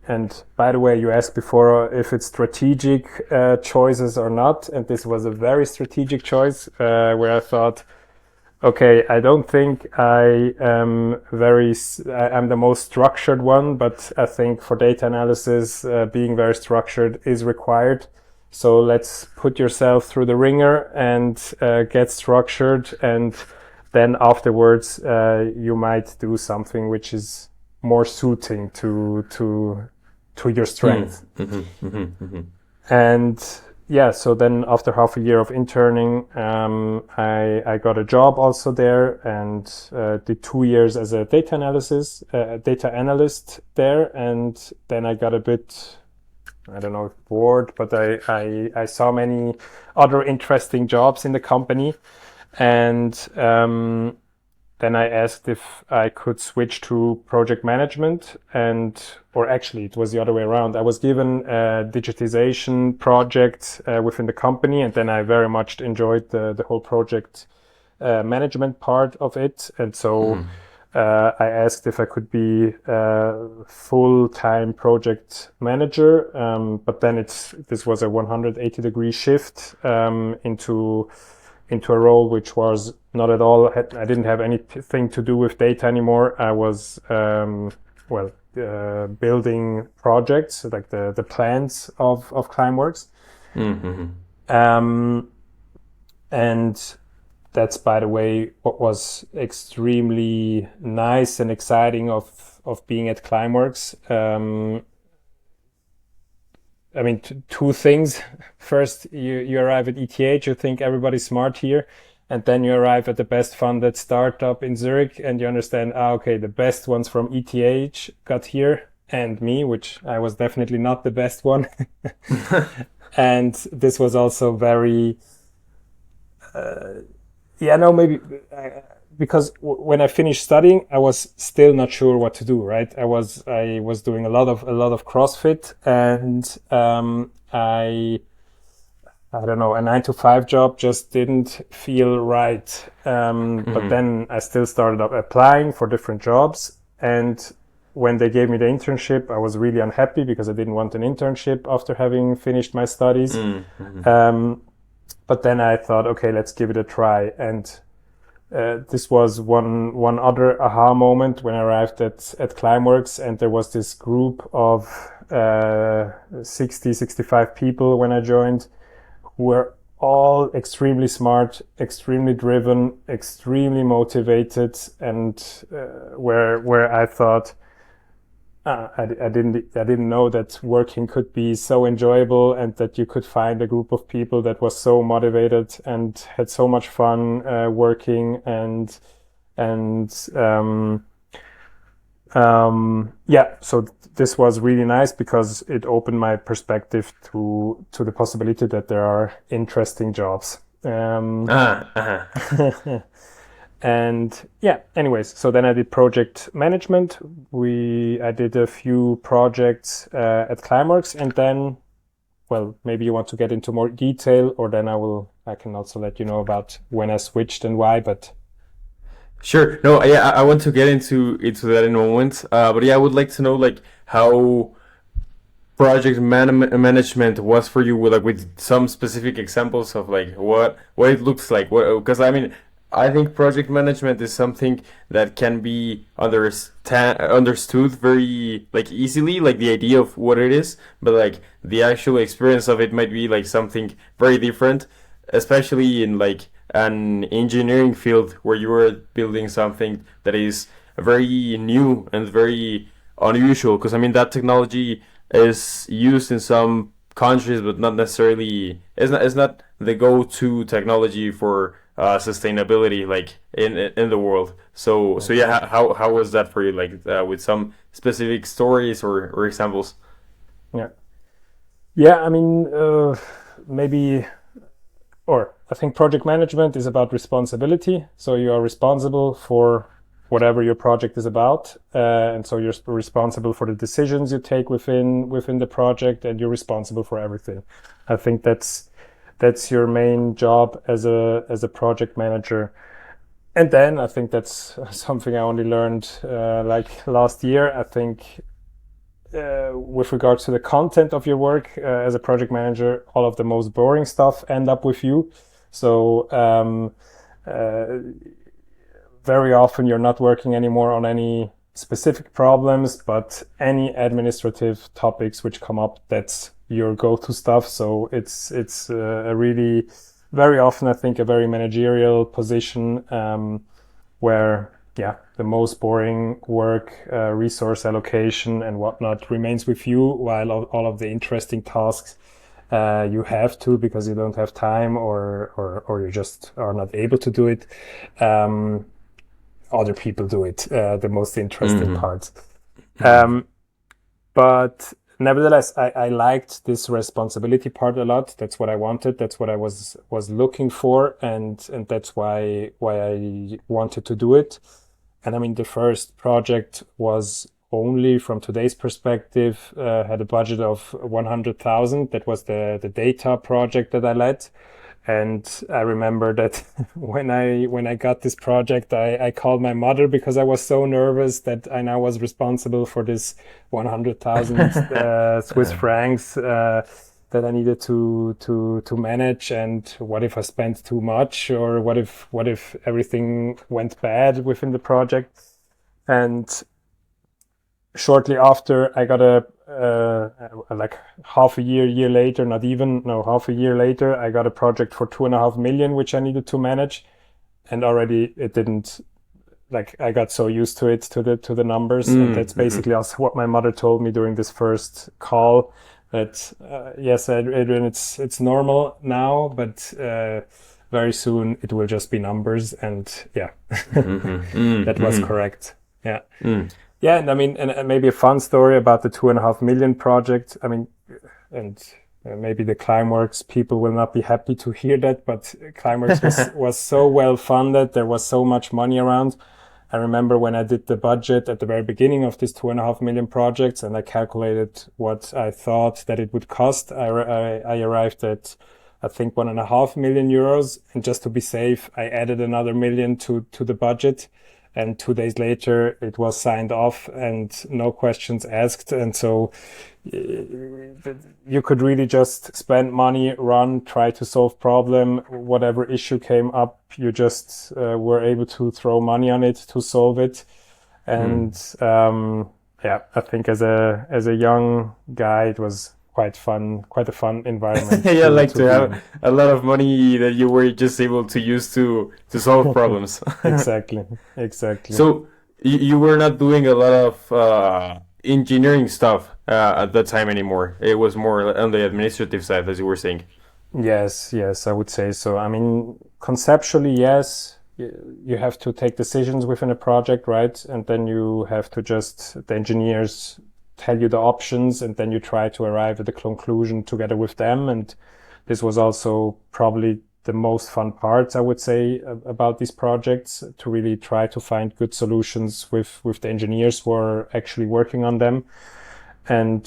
And by the way, you asked before if it's strategic choices or not. And this was a very strategic choice, where I thought, okay, I don't think I'm the most structured one, but I think for data analysis, being very structured is required. So let's put yourself through the ringer and get structured. And then afterwards, you might do something which is more suiting to your strength. Mm-hmm. Mm-hmm. Mm-hmm. And so then after half a year of interning, I got a job also there, and did 2 years as a data analyst there. And then I got a bit, I don't know if bored, but I saw many other interesting jobs in the company. And then I asked if I could switch to project management, or actually it was the other way around. I was given a digitization project within the company, and then I very much enjoyed the whole project management part of it. And so I asked if I could be a full-time project manager, but then this was a 180-degree shift into a role which was not at all, I didn't have anything to do with data anymore. I was, building projects, like the plans of Climeworks. Mm-hmm. And that's, by the way, what was extremely nice and exciting of being at Climeworks. Two things. First, you arrive at ETH, you think everybody's smart here, and then you arrive at the best funded startup in Zurich, and you understand, okay, the best ones from ETH got here, and me, which I was definitely not the best one. And this was also very, because when I finished studying, I was still not sure what to do, right? I was doing a lot of CrossFit, and I don't know, a 9-to-5 job just didn't feel right. But then I still started up applying for different jobs. And when they gave me the internship, I was really unhappy because I didn't want an internship after having finished my studies. But then I thought, okay, let's give it a try. And this was one other aha moment when I arrived at Climeworks, and there was this group of 65 people when I joined, who were all extremely smart, extremely driven, extremely motivated, and where I thought I didn't know that working could be so enjoyable and that you could find a group of people that was so motivated and had so much fun working and yeah, so this was really nice because it opened my perspective to the possibility that there are interesting jobs. Ah, uh-huh. And yeah, anyways, so then I did project management. I did a few projects at Climeworks, and then, well, maybe you want to get into more detail, or then I can also let you know about when I switched and why. But Sure. No, yeah, I want to get into that in a moment. But yeah, I would like to know like how management was for you with like with some specific examples of like what it looks like. What because I mean I think project management is something that can be understood very like easily, like the idea of what it is, but like the actual experience of it might be like something very different, especially in like an engineering field where you are building something that is very new and very unusual. Because I mean that technology is used in some countries, but not necessarily. It's not the go-to technology for sustainability, like in the world. So yeah, how was that for you? Like with some specific stories or examples? yeah, yeah, I mean, maybe, or I think project management is about responsibility. So you are responsible for whatever your project is about, and so you're responsible for the decisions you take within the project, and you're responsible for everything. I think that's your main job as a project manager. And then I think that's something I only learned like last year. I think with regards to the content of your work as a project manager, all of the most boring stuff end up with you. So uh, very often you're not working anymore on any specific problems, but any administrative topics which come up, that's your go-to stuff. So it's a really very often I think a very managerial position where yeah the most boring work, resource allocation and whatnot remains with you, while all of the interesting tasks you have to because you don't have time or you just are not able to do it. Um, Other people do it, the most interesting Mm-hmm. parts. Um, but nevertheless, I liked this responsibility part a lot. That's what I wanted. That's what I was looking for, and that's why I wanted to do it. And I mean, the first project was only from today's perspective had a budget of 100,000. That was the data project that I led. And I remember that when I got this project, I called my mother because I was so nervous that I now was responsible for this 100,000 Swiss francs that I needed to manage. And what if I spent too much, or what if everything went bad within the project? And shortly after, I got a like half a year later, not even no half a year later, I got a project for 2.5 million which I needed to manage, and already it didn't, like I got so used to it, to the numbers, and that's Mm-hmm. basically also what my mother told me during this first call, that yes, Adrian, it's normal now, but very soon it will just be numbers, and yeah, Mm-hmm. that was Mm-hmm. correct. Yeah. Mm. Yeah, and I mean, and maybe a fun story about the 2.5 million project. I mean, and maybe the Climeworks people will not be happy to hear that, but Climeworks was so well funded. There was so much money around. I remember when I did the budget at the very beginning of this 2.5 million projects, and I calculated what I thought that it would cost. I arrived at, I think, 1.5 million euros, and just to be safe, I added another million to the budget. And 2 days later, it was signed off and no questions asked. And so you could really just spend money, run, try to solve problem. Whatever issue came up, you just were able to throw money on it to solve it. And Mm. yeah, I think as a young guy, it was quite a fun environment Yeah, like to to be have in. a lot of money that you were just able to use to solve problems. Exactly, exactly. So you were not doing a lot of engineering stuff at that time anymore. It was more on the administrative side, as you were saying. Yes, yes, I would say so. I mean, conceptually, yes, you have to take decisions within a project, right? And then you have to just, the engineers tell you the options, and then you try to arrive at the conclusion together with them. And this was also probably the most fun part, I would say, about these projects, to really try to find good solutions with the engineers who are actually working on them. And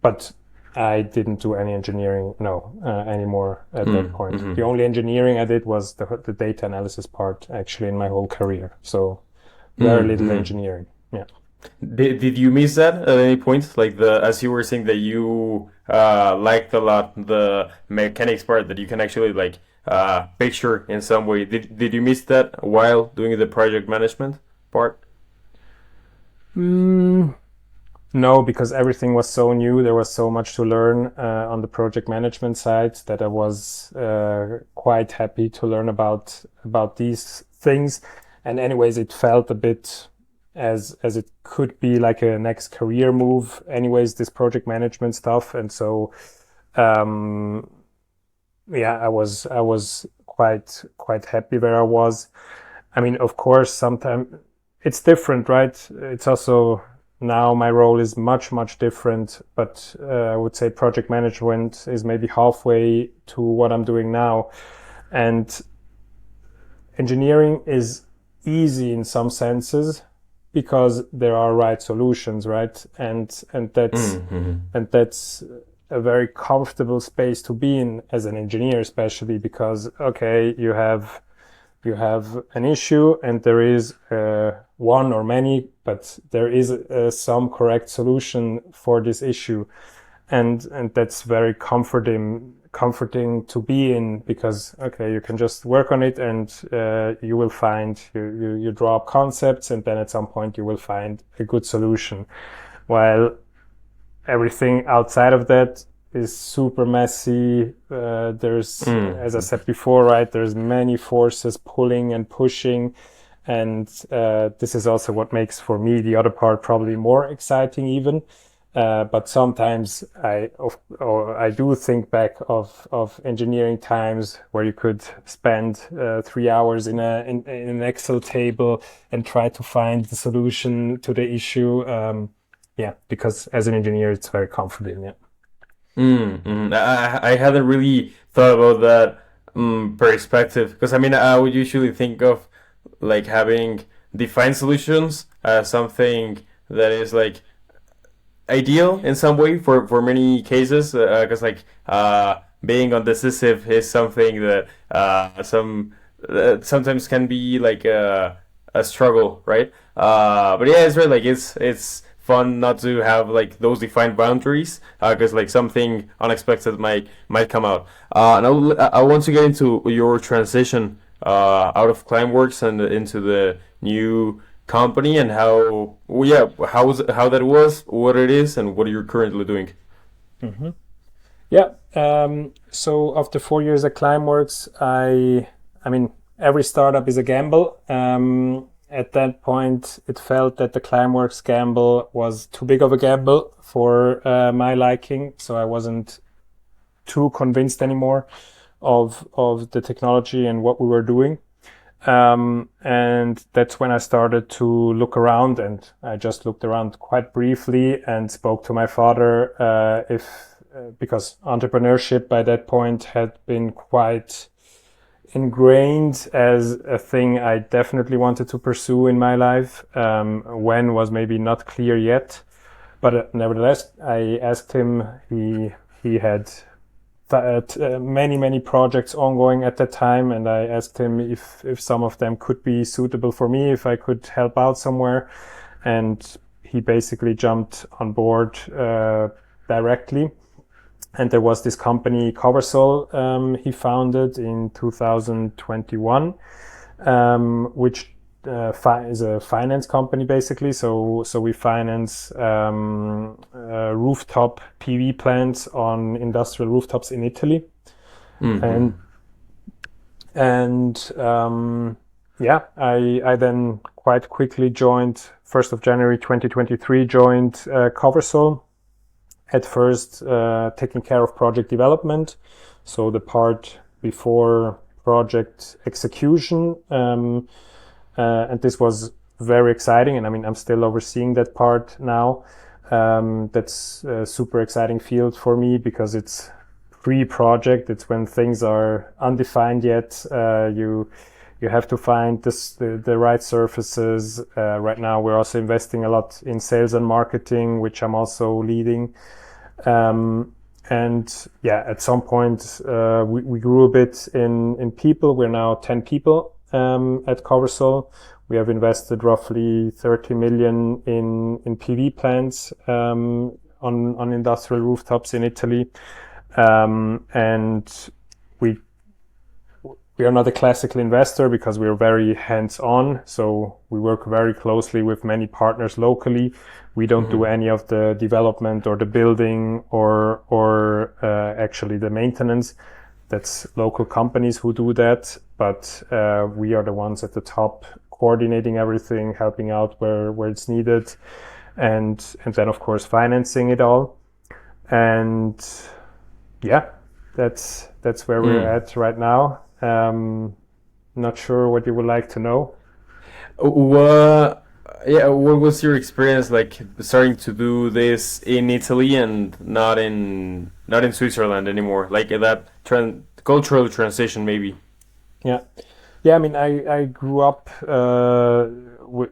but I didn't do any engineering, no, anymore at that Mm, point. The hmm. only engineering I did was the data analysis part, actually, in my whole career. So very Mm, little hmm. engineering. Yeah. Did you miss that at any point? Like the as you were saying that you liked a lot the mechanics part that you can actually like picture in some way. Did you miss that while doing the project management part? Mm, no, because everything was so new. There was so much to learn on the project management side that I was quite happy to learn about these things. And anyways, it felt a bit as it could be like a next career move. Anyways, this project management stuff, and so um, yeah, I was quite happy where I was. I mean, of course, sometimes it's different, right? It's also now my role is much different, but I would say project management is maybe halfway to what I'm doing now. And engineering is easy in some senses because there are right solutions, right? Mm-hmm. And that's a very comfortable space to be in as an engineer, especially because okay, you have an issue and there is one or many, but there is some correct solution for this issue, and that's very comforting to be in because okay, you can just work on it and you will find you draw up concepts and then at some point you will find a good solution, while everything outside of that is super messy. There's, as I Mm. said before, right? There's many forces pulling and pushing, and this is also what makes for me the other part probably more exciting, even. But sometimes or I do think back of engineering times where you could spend 3 hours in an Excel table and try to find the solution to the issue. Yeah, because as an engineer, it's very comforting. Yeah. I hadn't really thought about that perspective because I mean I would usually think of like having defined solutions as something that is like ideal in some way for many cases because like being undecisive is something that sometimes can be like a struggle, right? But yeah, it's right. Like it's fun not to have like those defined boundaries because like something unexpected might come out. And I want to get into your transition out of Climeworks and into the new company and how well, yeah how that was, what it is, and what you're currently doing. hmm Yeah. So after 4 years at Climeworks, I mean, every startup is a gamble. At that point, it felt that the Climeworks gamble was too big of a gamble for my liking, so I wasn't too convinced anymore of the technology and what we were doing. And that's when I started to look around, and I just looked around quite briefly and spoke to my father if because entrepreneurship by that point had been quite ingrained as a thing I definitely wanted to pursue in my life. When was maybe not clear yet, but nevertheless, I asked him. He had many projects ongoing at that time, and I asked him if some of them could be suitable for me, if I could help out somewhere, and he basically jumped on board directly. And there was this company Coversol he founded in 2021, which is a finance company basically. So we finance rooftop PV plants on industrial rooftops in Italy, Mm-hmm. and and yeah, I then quite quickly joined 1st of January 2023 joined Coversol. At first, taking care of project development, so the part before project execution, and this was very exciting. And I mean, I'm still overseeing that part now. That's a super exciting field for me because it's pre-project. It's when things are undefined yet. You have to find the right surfaces. Right now, we're also investing a lot in sales and marketing, which I'm also leading. And yeah, at some point, we grew a bit in people. We're now 10 people at Coversol. We have invested roughly 30 million in PV plants on industrial rooftops in Italy. And we we are not a classical investor because we are very hands-on. So we work very closely with many partners locally. We don't do any of the development or the building or actually the maintenance. That's local companies who do that. But we are the ones at the top coordinating everything, helping out where it's needed, and then of course financing it all. And yeah, that's where we're Mm. at right now. Not sure what you would like to know. What, yeah, what was your experience like starting to do this in Italy and not in Switzerland anymore? Like that cultural transition, maybe. Yeah, yeah. I mean, I grew up with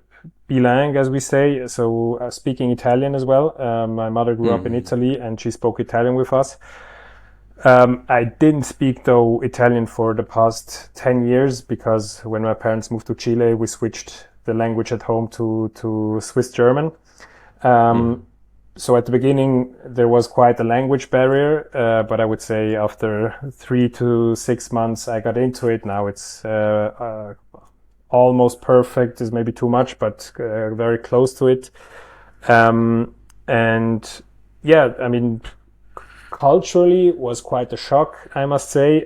bilingue, as we say, so speaking Italian as well. My mother grew up in Mm. Italy, and she spoke Italian with us. I didn't speak though Italian for the past 10 years because when my parents moved to Chile, we switched the language at home to Swiss German. Mm. So at the beginning there was quite a language barrier, but I would say after 3 to 6 months I got into it. Now it's almost perfect is maybe too much, but very close to it. And yeah, I mean, culturally was quite a shock, I must say.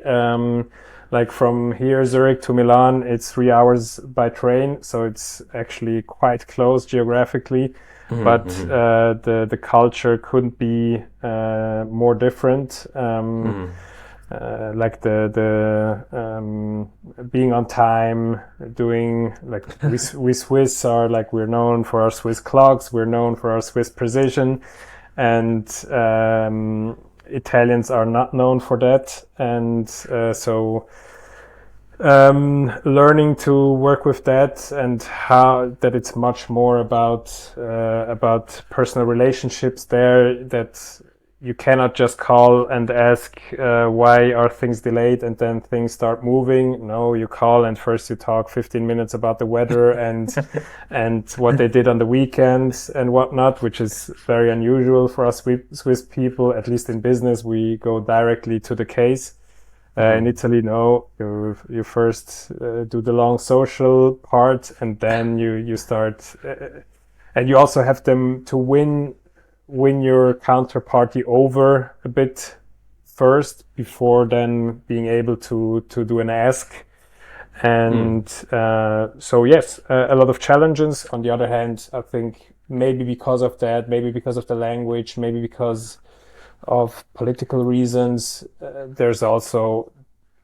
Like from here, Zurich to Milan, it's 3 hours by train, so it's actually quite close geographically. Mm. But Mm. the culture couldn't be more different. Mm. Like being on time, doing like we Swiss are like we're known for our Swiss clocks, we're known for our Swiss precision, and Italians are not known for that, and so learning to work with that and how that it's much more about personal relationships there, that you cannot just call and ask why are things delayed and then things start moving. No, you call and first you talk 15 minutes about the weather and what they did on the weekends and whatnot, which is very unusual for us Swiss people. At least in business, we go directly to the case. In Mm. Italy, no, you first do the long social part, and then you start, and you also have them to win your counterparty over a bit first before then being able to do an ask. Mm. And so yes, a lot of challenges. On the other hand, I think maybe because of that, maybe because of the language, maybe because of political reasons, there's also,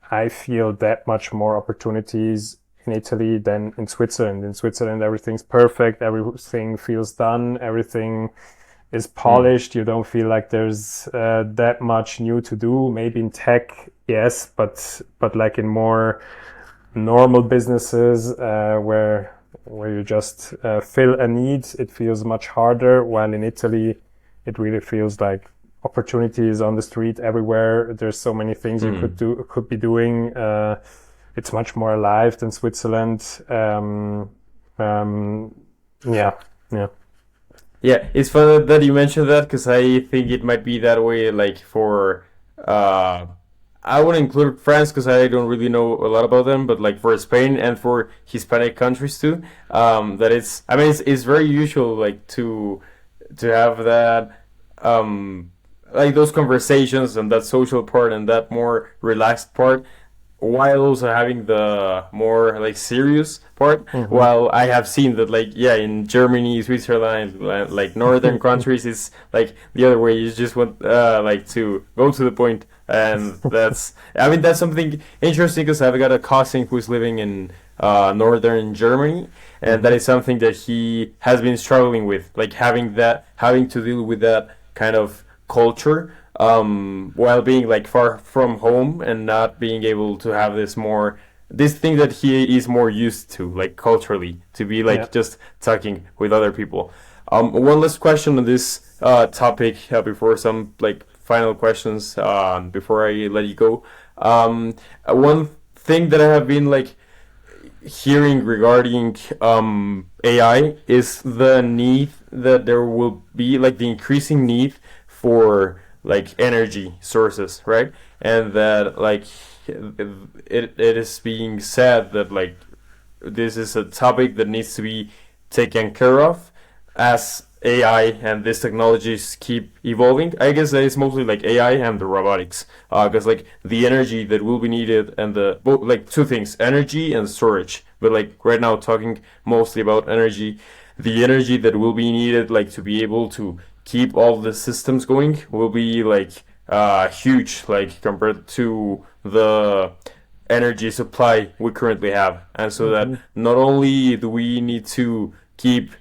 I feel, that much more opportunities in Italy than in Switzerland. In Switzerland, everything's perfect, everything feels done, everything is Mm. polished. You don't feel like there's that much new to do. Maybe in tech, yes, but like in more normal businesses where you just fill a need, it feels much harder. While in Italy, it really feels like opportunities on the street everywhere. There's so many things you Mm. could be doing. It's much more alive than Switzerland. Um, yeah, yeah. Yeah, it's fun that you mentioned that because I think it might be that way, like for uh, I would include France because I don't really know a lot about them, but like for Spain and for Hispanic countries too, that it's I mean it's very usual like to have that like those conversations and that social part and that more relaxed part while also having the more like serious part. Mm-hmm. While I have seen that like yeah in Germany, Switzerland, like northern countries, it's like the other way. You just want like to go to the point, and that's I mean that's something interesting because I've got a cousin who's living in northern Germany, and that Mm-hmm. is something that he has been struggling with, like having to deal with that kind of culture while being like far from home and not being able to have this thing that he is more used to, like culturally, to be Yeah. like just talking with other people. One last question on this topic before some like final questions before I let you go. One thing that I have been like hearing regarding AI is the need that there will be like the increasing need for like energy sources, right? And that like it is being said that like this is a topic that needs to be taken care of as AI and these technologies keep evolving. I guess that it's mostly like AI and the robotics, because like the energy that will be needed and the both like two things, energy and storage. But like right now, talking mostly about energy, the energy that will be needed like to be able to keep all the systems going will be like huge, like compared to the energy supply we currently have. And so that Mm-hmm. not only do we need to keep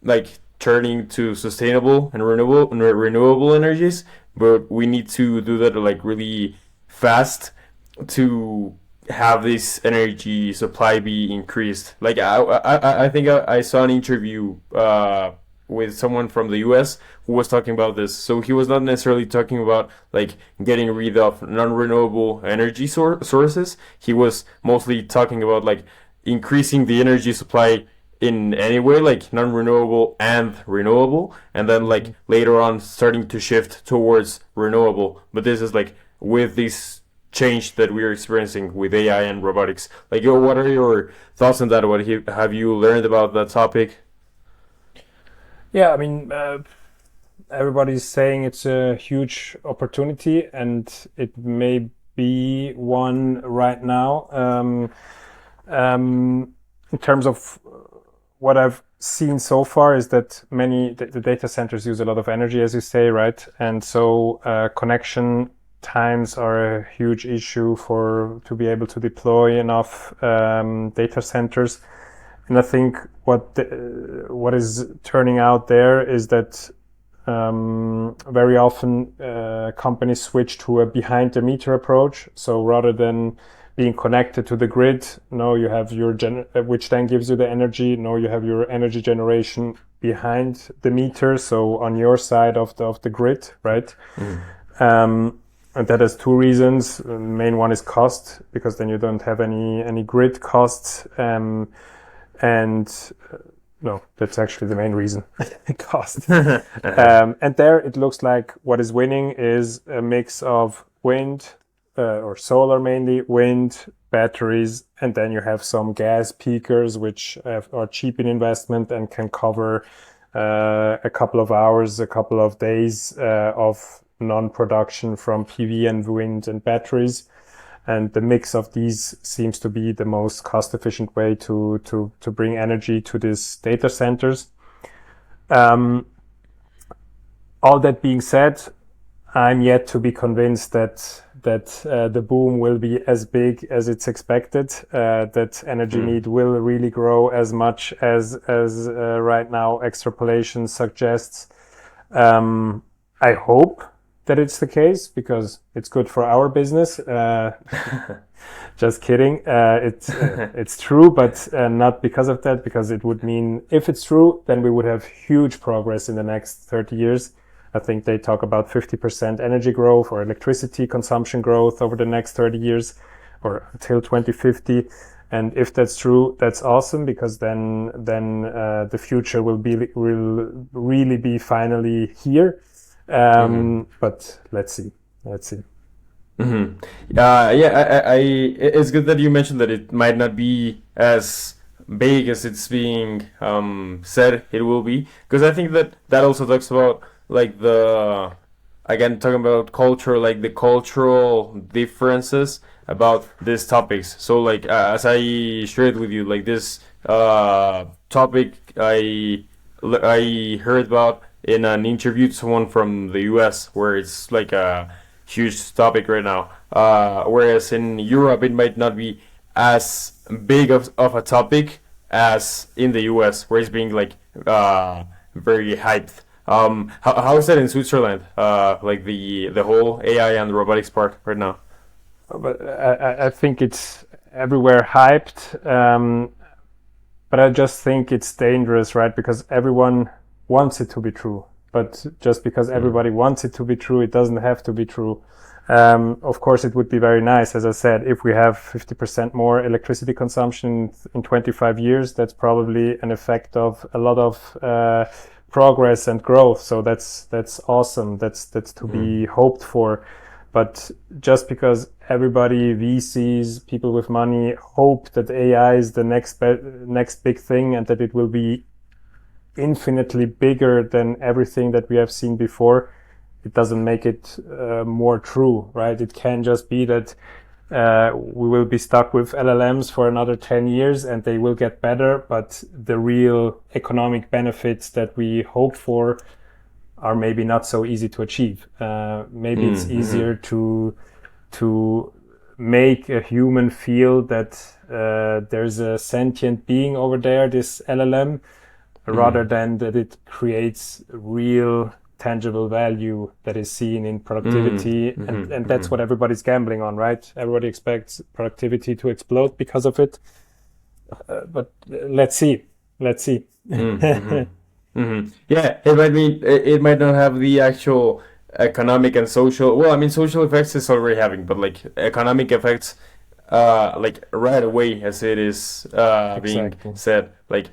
like turning to sustainable and renewable energies, but we need to do that like really fast to have this energy supply be increased. Like I think I saw an interview with someone from the US who was talking about this. So he was not necessarily talking about like getting rid of non-renewable energy sources. He was mostly talking about like increasing the energy supply in any way, like non-renewable and renewable, and then Mm-hmm. like later on starting to shift towards renewable. But this is like with this change that we're experiencing with AI and robotics. Like, yo, what are your thoughts on that? Have you learned about that topic? Yeah, I mean, everybody's saying it's a huge opportunity, and it may be one right now. In terms of what I've seen so far is that the data centers use a lot of energy, as you say, right? And so connection times are a huge issue for to be able to deploy enough data centers. And I think what is turning out there is that very often companies switch to a behind the meter approach. So rather than being connected to the grid, no, you have your which then gives you the energy. No, you have your energy generation behind the meter, so on your side of the grid, right? Mm. And that has two reasons. The main one is cost, because then you don't have any grid costs. And no, that's actually the main reason, cost. And there it looks like what is winning is a mix of wind or solar, mainly wind, batteries, and then you have some gas peakers which are cheap in investment and can cover a couple of hours, a couple of days of non-production from PV and wind and batteries. And the mix of these seems to be the most cost-efficient way to bring energy to these data centers. Um, all that being said, I'm yet to be convinced that the boom will be as big as it's expected. That energy Mm. need will really grow as much as right now extrapolation suggests. I hope that it's the case because it's good for our business. Just kidding. It's true, but not because of that. Because it would mean if it's true, then we would have huge progress in the next 30 years. I think they talk about 50% energy growth or electricity consumption growth over the next 30 years or until 2050. And if that's true, that's awesome because then the future will really be finally here. Mm. But let's see. Let's see. Mm-hmm. Yeah, it's good that you mentioned that it might not be as big as it's being said it will be, because I think that that also talks about like the again talking about culture, like the cultural differences about these topics. So like as I shared with you, like this topic I heard about in an interview to someone from the US, where it's like a huge topic right now. Whereas in Europe, it might not be as big of a topic as in the US, where it's being like very hyped. How is that in Switzerland? Like the whole AI and robotics part right now. But I think it's everywhere hyped. But I just think it's dangerous, right? Because everyone wants it to be true. But just because Mm. everybody wants it to be true, it doesn't have to be true. Of course, it would be very nice, as I said, if we have 50% more electricity consumption in 25 years. That's probably an effect of a lot of progress and growth. So that's awesome. That's to Mm. be hoped for. But just because everybody, VCs, people with money, hope that AI is the next big thing and that it will be infinitely bigger than everything that we have seen before, it doesn't make it more true, right? It can just be that we will be stuck with LLMs for another 10 years and they will get better, but the real economic benefits that we hope for are maybe not so easy to achieve. Maybe it's Mm. Mm. easier to make a human feel that there's a sentient being over there, this LLM, rather Mm. than that it creates real tangible value that is seen in Mm. productivity. Mm. And that's Mm. what everybody's gambling on, right? Everybody expects productivity to explode because of it. But let's see. Let's see. Mm. Yeah, it might not have the actual economic and social. Well, I mean, social effects is already having, but like economic effects, like right away as it is being Exactly. said, like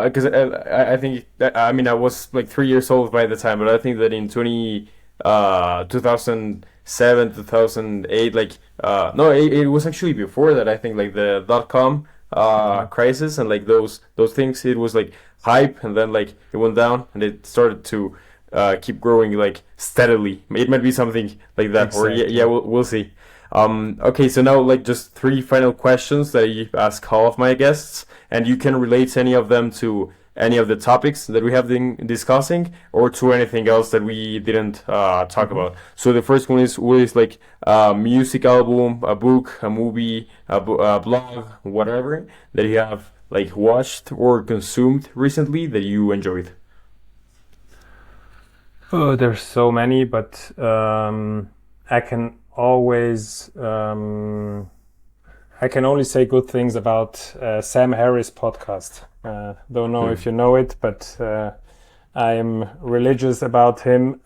because I think that, I mean I was like 3 years old by the time, but I think that in 2007 2008 like no it was actually before that. I think like the dot-com Mhm. crisis and like those things, it was like hype, and then like it went down and it started to keep growing like steadily. It might be something like that, or yeah, Exactly. we'll see. Okay, so now like just three final questions that I ask all of my guests, and you can relate any of them to any of the topics that we have been discussing or to anything else that we didn't talk Mhm. about. So the first one is what is like a music album, a book, a movie, a blog, whatever that you have like watched or consumed recently that you enjoyed. Oh, there's so many, but I can always I can only say good things about Sam Harris podcast. Don't know if Hmm. you know it, but I'm religious about him.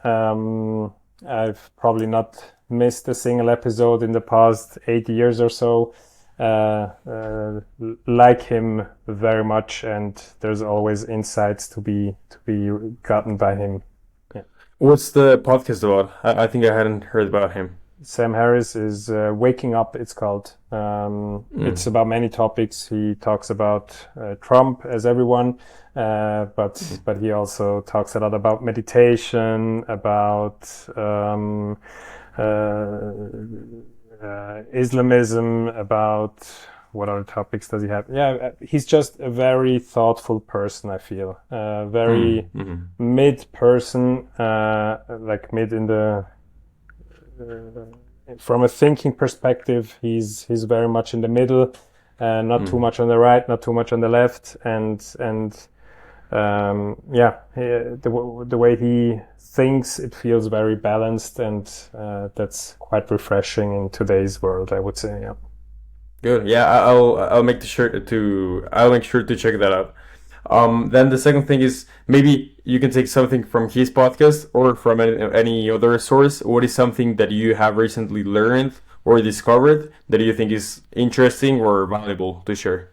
I've probably not missed a single episode in the past 8 years or so. Like him very much, and there's always insights to be gotten by him. Yeah. What's the podcast about? I think I hadn't heard about him. Sam Harris is Waking Up, it's called. It's Mm. about many topics. He talks about Trump, as everyone, Mm. but he also talks a lot about meditation, about uh, Islamism, about what other topics does he have? Yeah, he's just a very thoughtful person, I feel. Mm. Very Mm. mid person, like mid in the from a thinking perspective, he's very much in the middle, not too Mm. much on the right, not too much on the left, and yeah, the way he thinks, it feels very balanced, and that's quite refreshing in today's world, I would say. Yeah. Good. Yeah, I'll make sure to check that out. Then the second thing is maybe you can take something from his podcast or from any other source. What is something that you have recently learned or discovered that you think is interesting or valuable to share?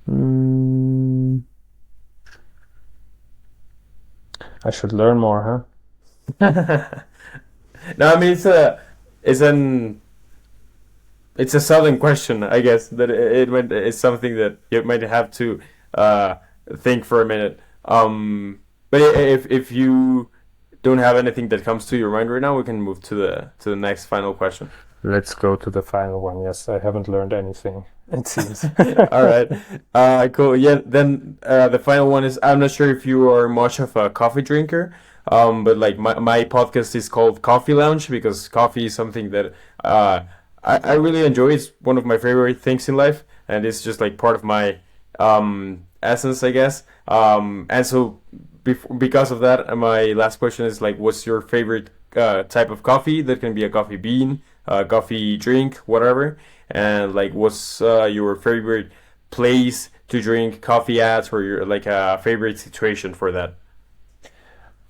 Mm, I should learn more, No, I mean it's an it's a southern question, I guess. That it's something that you might have to uh, think for a minute. But if you don't have anything that comes to your mind right now, we can move to the next final question. Let's go to the final one. Yes, I haven't learned anything, it seems. All right. Cool. Yeah. Then the final one is I'm not sure if you are much of a coffee drinker. But like my podcast is called Coffee Lounge because coffee is something that I really enjoy. It's one of my favorite things in life, and it's just like part of my essence, I guess. And so because of that, my last question is like, what's your favorite type of coffee? That can be a coffee bean, coffee drink, whatever. And like, what's your favorite place to drink coffee at, or your like a favorite situation for that?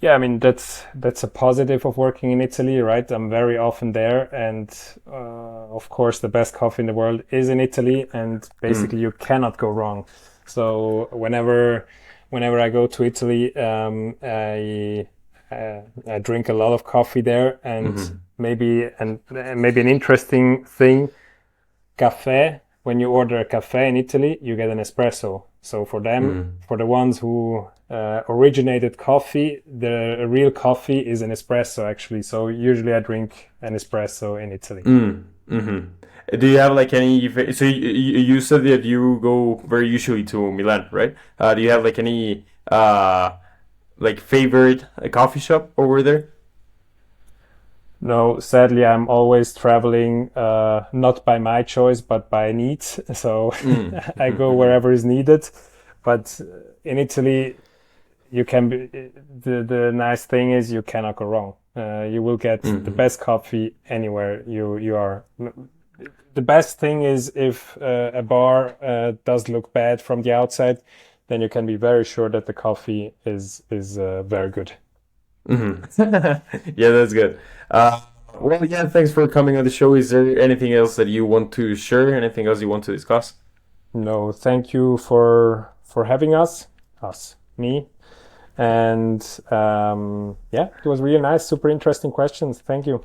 Yeah, I mean that's a positive of working in Italy, right? I'm very often there, and of course the best coffee in the world is in Italy, and basically Mm. you cannot go wrong. So whenever I go to Italy, I drink a lot of coffee there, and Mm-hmm. maybe an interesting thing, cafe. When you order a cafe in Italy, you get an espresso. So for them, Mm. for the ones who originated coffee, the real coffee is an espresso actually. So usually I drink an espresso in Italy. Mm. Mm-hmm. Do you have like any? So you said that you go very usually to Milan, right? Do you have like any like favorite coffee shop over there? No, sadly, I'm always traveling, not by my choice, but by needs. So Mm. I go Mm-hmm. wherever is needed. But in Italy, you can be, the nice thing is you cannot go wrong. You will get the Mm-hmm. best coffee anywhere you are. The best thing is if a bar does look bad from the outside, then you can be very sure that the coffee is very good. Mm-hmm. Yeah, that's good. Well, yeah, thanks for coming on the show. Is there anything else that you want to share? Anything else you want to discuss? No, thank you for having me, and yeah, it was really nice, super interesting questions. Thank you.